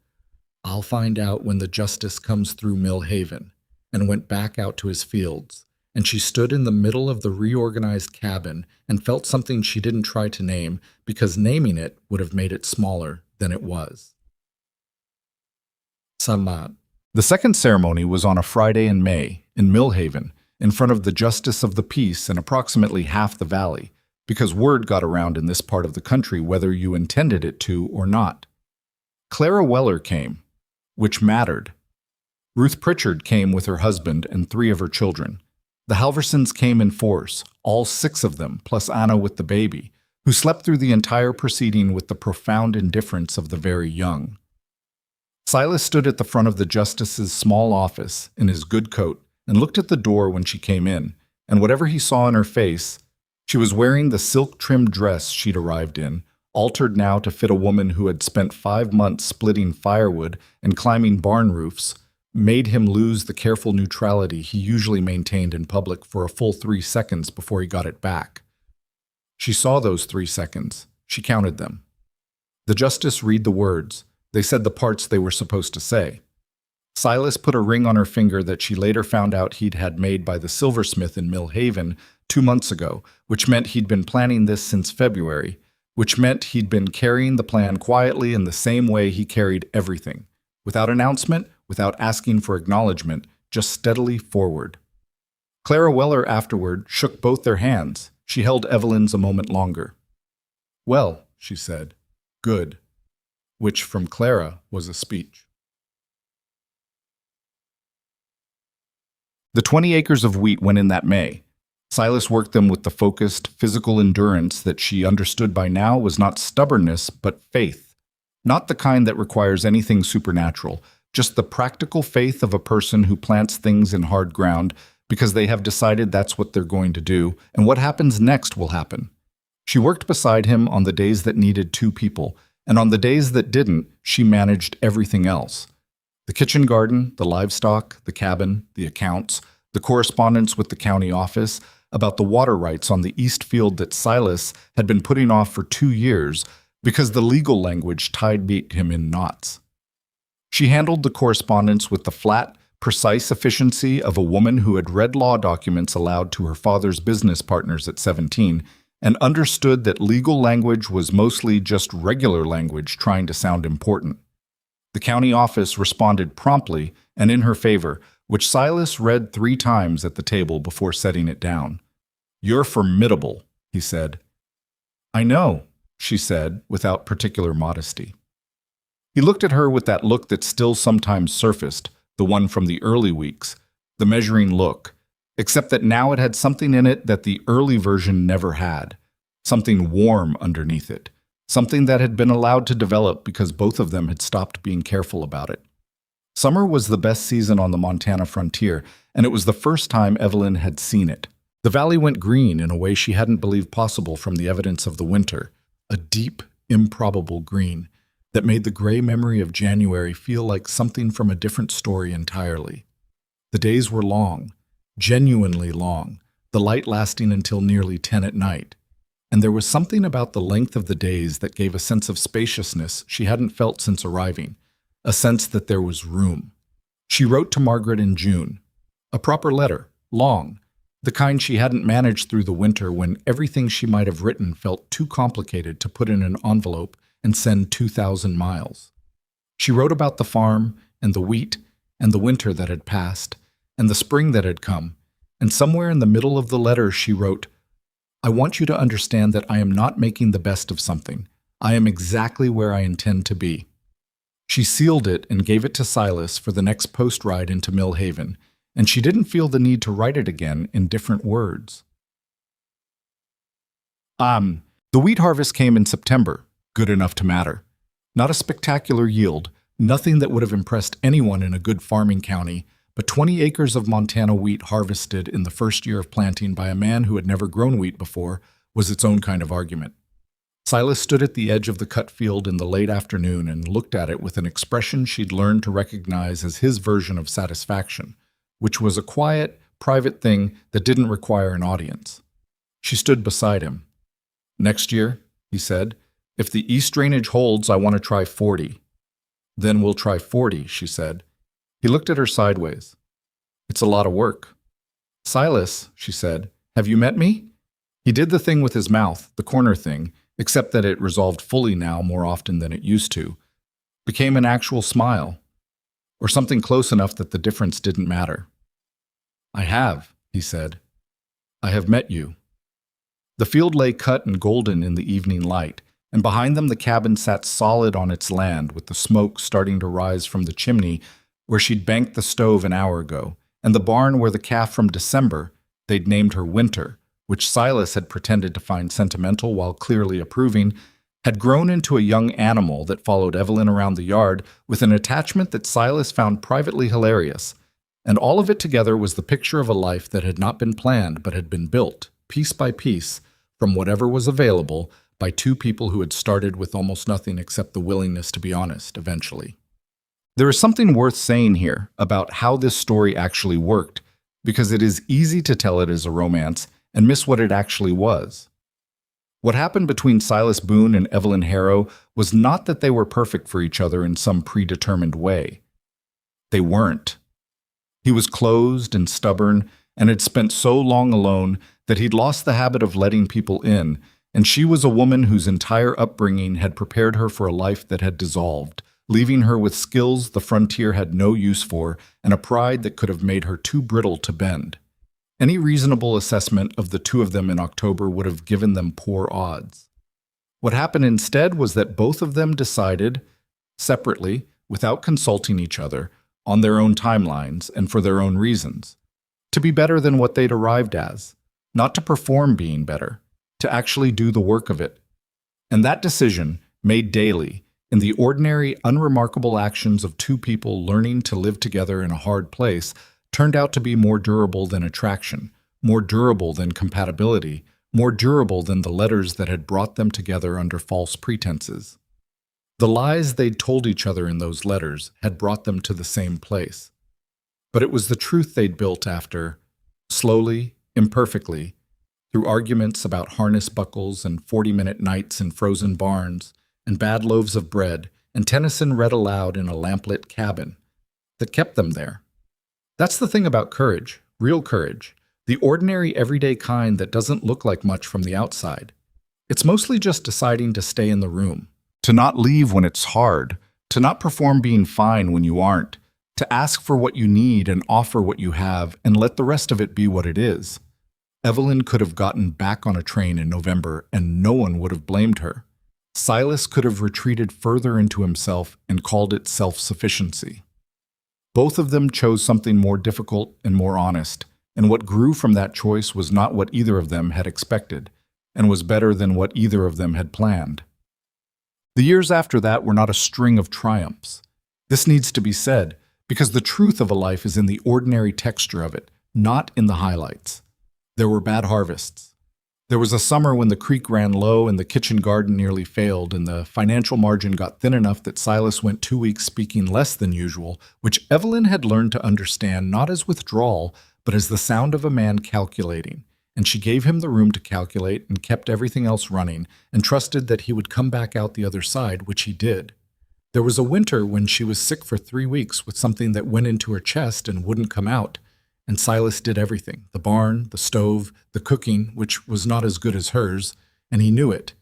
I'll find out when the justice comes through Mill Haven, and went back out to his fields, and she stood in the middle of the reorganized cabin and felt something she didn't try to name because naming it would have made it smaller than it was. Salat. The second ceremony was on a Friday in May, in Millhaven, in front of the Justice of the Peace and approximately half the valley, because word got around in this part of the country whether you intended it to or not. Clara Weller came, which mattered. Ruth Pritchard came with her husband and 3 of her children. The Halversons came in force, all 6 of them, plus Anna with the baby, who slept through the entire proceeding with the profound indifference of the very young. Silas stood at the front of the justice's small office in his good coat and looked at the door when she came in, and whatever he saw in her face, she was wearing the silk-trimmed dress she'd arrived in, altered now to fit a woman who had spent 5 months splitting firewood and climbing barn roofs, made him lose the careful neutrality he usually maintained in public for a full 3 seconds before he got it back. She saw those 3 seconds. She counted them. The justice read the words. They said the parts they were supposed to say. Silas put a ring on her finger that she later found out he'd had made by the silversmith in Millhaven 2 months ago, which meant he'd been planning this since February, which meant he'd been carrying the plan quietly in the same way he carried everything, without announcement, without asking for acknowledgement, just steadily forward. Clara Weller afterward shook both their hands. She held Evelyn's a moment longer. "Well," she said, "good," which from Clara was a speech. The 20 acres of wheat went in that May. Silas worked them with the focused, physical endurance that she understood by now was not stubbornness, but faith. Not the kind that requires anything supernatural, just the practical faith of a person who plants things in hard ground because they have decided that's what they're going to do, and what happens next will happen. She worked beside him on the days that needed 2 people, and on the days that didn't, she managed everything else. The kitchen garden, the livestock, the cabin, the accounts, the correspondence with the county office about the water rights on the east field that Silas had been putting off for 2 years because the legal language tied him in knots. She handled the correspondence with the flat, precise efficiency of a woman who had read law documents aloud to her father's business partners at 17 and understood that legal language was mostly just regular language trying to sound important. The county office responded promptly and in her favor, which Silas read 3 times at the table before setting it down. "You're formidable," he said. "I know," she said, without particular modesty. He looked at her with that look that still sometimes surfaced, the one from the early weeks, the measuring look, except that now it had something in it that the early version never had, something warm underneath it, something that had been allowed to develop because both of them had stopped being careful about it. Summer was the best season on the Montana frontier, and it was the first time Evelyn had seen it. The valley went green in a way she hadn't believed possible from the evidence of the winter, a deep, improbable green that made the gray memory of January feel like something from a different story entirely. The days were long, genuinely long, the light lasting until nearly 10 at night. And there was something about the length of the days that gave a sense of spaciousness she hadn't felt since arriving, a sense that there was room. She wrote to Margaret in June. A proper letter, long, the kind she hadn't managed through the winter when everything she might have written felt too complicated to put in an envelope and send 2,000 miles. She wrote about the farm and the wheat and the winter that had passed and the spring that had come, and somewhere in the middle of the letter she wrote, "I want you to understand that I am not making the best of something. I am exactly where I intend to be." She sealed it and gave it to Silas for the next post ride into Millhaven, and she didn't feel the need to write it again in different words. The wheat harvest came in September, good enough to matter. Not a spectacular yield, nothing that would have impressed anyone in a good farming county, but 20 acres of Montana wheat harvested in the first year of planting by a man who had never grown wheat before was its own kind of argument. Silas stood at the edge of the cut field in the late afternoon and looked at it with an expression she'd learned to recognize as his version of satisfaction, which was a quiet, private thing that didn't require an audience. She stood beside him. "Next year," he said, "if the east drainage holds, I want to try 40. "Then we'll try 40, she said. He looked at her sideways. "It's a lot of work." "Silas," she said, "have you met me?" He did the thing with his mouth, the corner thing, except that it resolved fully now more often than it used to. Became an actual smile, or something close enough that the difference didn't matter. "I have," he said. "I have met you." The field lay cut and golden in the evening light, and behind them the cabin sat solid on its land with the smoke starting to rise from the chimney where she'd banked the stove an hour ago, and the barn where the calf from December, they'd named her Winter, which Silas had pretended to find sentimental while clearly approving, had grown into a young animal that followed Evelyn around the yard with an attachment that Silas found privately hilarious. And all of it together was the picture of a life that had not been planned but had been built, piece by piece, from whatever was available by two people who had started with almost nothing except the willingness to be honest eventually. There is something worth saying here about how this story actually worked, because it is easy to tell it as a romance and miss what it actually was. What happened between Silas Boone and Evelyn Harrow was not that they were perfect for each other in some predetermined way. They weren't. He was closed and stubborn and had spent so long alone that he'd lost the habit of letting people in, and she was a woman whose entire upbringing had prepared her for a life that had dissolved, leaving her with skills the frontier had no use for and a pride that could have made her too brittle to bend. Any reasonable assessment of the two of them in October would have given them poor odds. What happened instead was that both of them decided, separately, without consulting each other, on their own timelines and for their own reasons, to be better than what they'd arrived as, not to perform being better, to actually do the work of it. And that decision, made daily, in the ordinary, unremarkable actions of two people learning to live together in a hard place, turned out to be more durable than attraction, more durable than compatibility, more durable than the letters that had brought them together under false pretenses. The lies they'd told each other in those letters had brought them to the same place. But it was the truth they'd built after, slowly, imperfectly, through arguments about harness buckles and 40-minute nights in frozen barns, and bad loaves of bread, and Tennyson read aloud in a lamplit cabin, that kept them there. That's the thing about courage, real courage, the ordinary everyday kind that doesn't look like much from the outside. It's mostly just deciding to stay in the room, to not leave when it's hard, to not perform being fine when you aren't, to ask for what you need and offer what you have and let the rest of it be what it is. Evelyn could have gotten back on a train in November and no one would have blamed her. Silas could have retreated further into himself and called it self-sufficiency. Both of them chose something more difficult and more honest, and what grew from that choice was not what either of them had expected, and was better than what either of them had planned. The years after that were not a string of triumphs. This needs to be said, because the truth of a life is in the ordinary texture of it, not in the highlights. There were bad harvests. There was a summer when the creek ran low and the kitchen garden nearly failed, and the financial margin got thin enough that Silas went 2 weeks speaking less than usual, which Evelyn had learned to understand not as withdrawal, but as the sound of a man calculating, and she gave him the room to calculate and kept everything else running, and trusted that he would come back out the other side, which he did. There was a winter when she was sick for 3 weeks with something that went into her chest and wouldn't come out, and Silas did everything, the barn, the stove, the cooking, which was not as good as hers, and he knew it.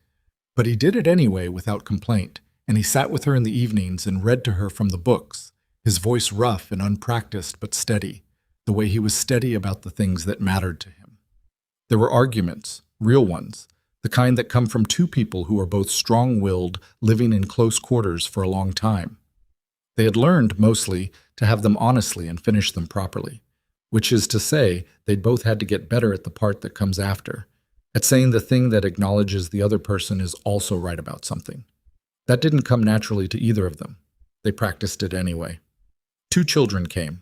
But he did it anyway without complaint, and he sat with her in the evenings and read to her from the books, his voice rough and unpracticed but steady, the way he was steady about the things that mattered to him. There were arguments, real ones, the kind that come from two people who are both strong-willed, living in close quarters for a long time. They had learned, mostly, to have them honestly and finish them properly. Which is to say, they'd both had to get better at the part that comes after, at saying the thing that acknowledges the other person is also right about something. That didn't come naturally to either of them. They practiced it anyway. 2 children came.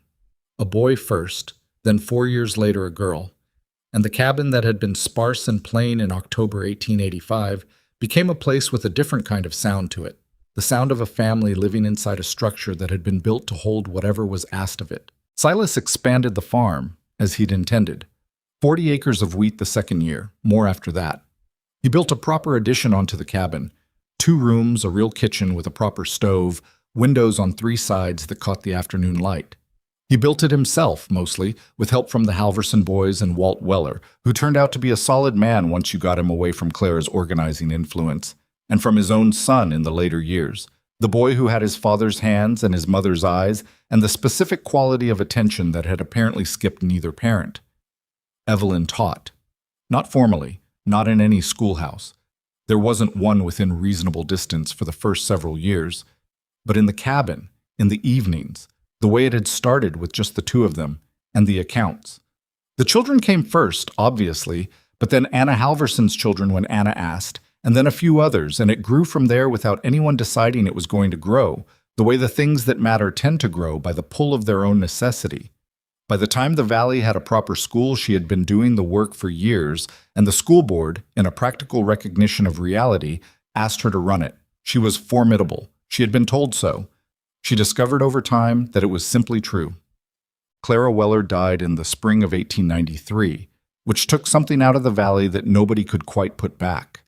A boy first, then 4 years later a girl, and the cabin that had been sparse and plain in October 1885 became a place with a different kind of sound to it, the sound of a family living inside a structure that had been built to hold whatever was asked of it. Silas expanded the farm, as he'd intended. 40 acres of wheat the second year, more after that. He built a proper addition onto the cabin, 2 rooms, a real kitchen with a proper stove, windows on 3 sides that caught the afternoon light. He built it himself, mostly, with help from the Halverson boys and Walt Weller, who turned out to be a solid man once you got him away from Clara's organizing influence, and from his own son in the later years, the boy who had his father's hands and his mother's eyes, and the specific quality of attention that had apparently skipped neither parent. Evelyn taught. Not formally, not in any schoolhouse. There wasn't one within reasonable distance for the first several years, but in the cabin, in the evenings, the way it had started with just the two of them, and the accounts. The children came first, obviously, but then Anna Halverson's children when Anna asked, and then a few others, and it grew from there without anyone deciding it was going to grow, the way the things that matter tend to grow by the pull of their own necessity. By the time the Valley had a proper school, she had been doing the work for years, and the school board, in a practical recognition of reality, asked her to run it. She was formidable. She had been told so. She discovered over time that it was simply true. Clara Weller died in the spring of 1893, which took something out of the Valley that nobody could quite put back.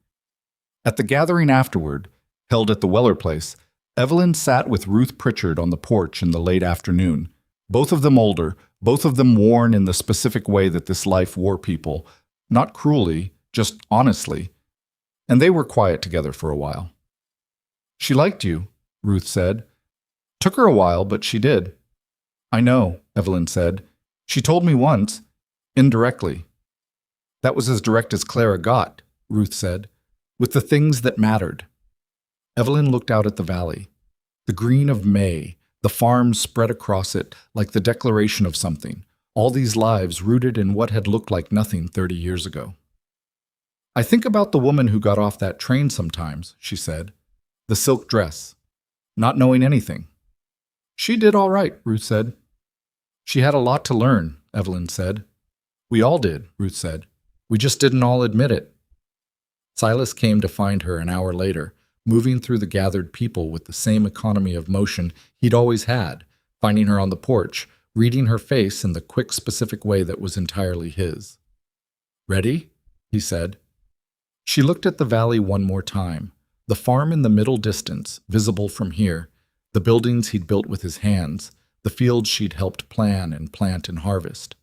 At the gathering afterward, held at the Weller place, Evelyn sat with Ruth Pritchard on the porch in the late afternoon, both of them older, both of them worn in the specific way that this life wore people, not cruelly, just honestly, and they were quiet together for a while. "She liked you," Ruth said. "Took her a while, but she did." "I know," Evelyn said. "She told me once, indirectly." "That was as direct as Clara got," Ruth said, "with the things that mattered." Evelyn looked out at the valley. The green of May, the farms spread across it like the declaration of something, all these lives rooted in what had looked like nothing 30 years ago. "I think about the woman who got off that train sometimes," she said. "The silk dress. Not knowing anything." "She did all right," Ruth said. "She had a lot to learn," Evelyn said. "We all did," Ruth said. "We just didn't all admit it." Silas came to find her an hour later, moving through the gathered people with the same economy of motion he'd always had, finding her on the porch, reading her face in the quick, specific way that was entirely his. "Ready?" he said. She looked at the valley one more time, the farm in the middle distance, visible from here, the buildings he'd built with his hands, the fields she'd helped plan and plant and harvest.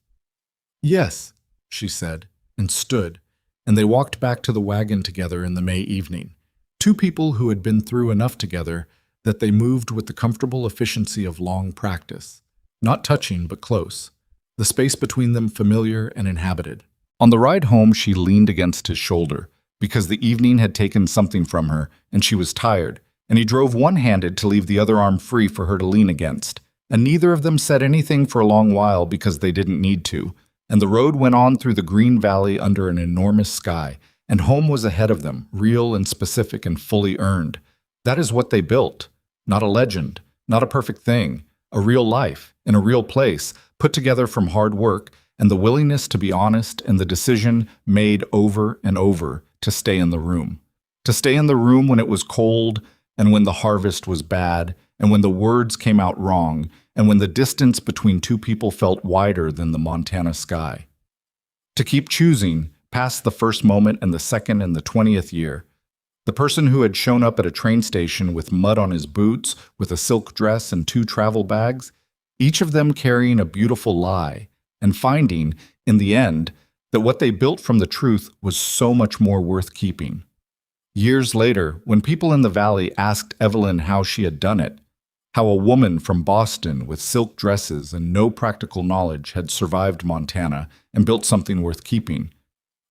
"Yes," she said, and stood, and they walked back to the wagon together in the May evening, two people who had been through enough together that they moved with the comfortable efficiency of long practice, not touching but close, the space between them familiar and inhabited. On the ride home, she leaned against his shoulder, because the evening had taken something from her, and she was tired, and he drove one-handed to leave the other arm free for her to lean against, and neither of them said anything for a long while because they didn't need to, and the road went on through the green valley under an enormous sky, and home was ahead of them, real and specific and fully earned. That is what they built. Not a legend, not a perfect thing, a real life, in a real place, put together from hard work, and the willingness to be honest and the decision made over and over to stay in the room. To stay in the room when it was cold, and when the harvest was bad, and when the words came out wrong, and when the distance between two people felt wider than the Montana sky. To keep choosing, past the first moment and the second and the 20th year. The person who had shown up at a train station with mud on his boots, with a silk dress and 2 travel bags, each of them carrying a beautiful lie, and finding, in the end, that what they built from the truth was so much more worth keeping. Years later, when people in the valley asked Evelyn how she had done it, how a woman from Boston with silk dresses and no practical knowledge had survived Montana and built something worth keeping,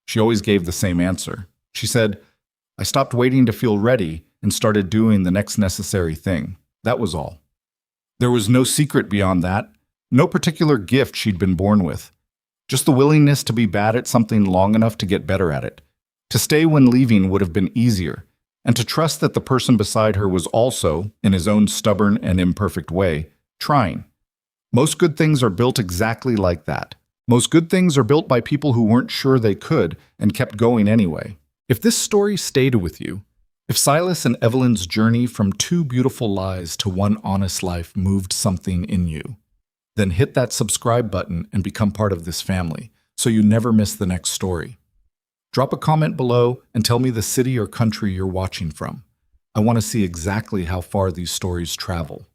she always gave the same answer. She said, "I stopped waiting to feel ready and started doing the next necessary thing. That was all." There was no secret beyond that, no particular gift she'd been born with. Just the willingness to be bad at something long enough to get better at it. To stay when leaving would have been easier, and to trust that the person beside her was also, in his own stubborn and imperfect way, trying. Most good things are built exactly like that. Most good things are built by people who weren't sure they could and kept going anyway. If this story stayed with you, if Silas and Evelyn's journey from 2 beautiful lies to 1 honest life moved something in you, then hit that subscribe button and become part of this family so you never miss the next story. Drop a comment below and tell me the city or country you're watching from. I want to see exactly how far these stories travel.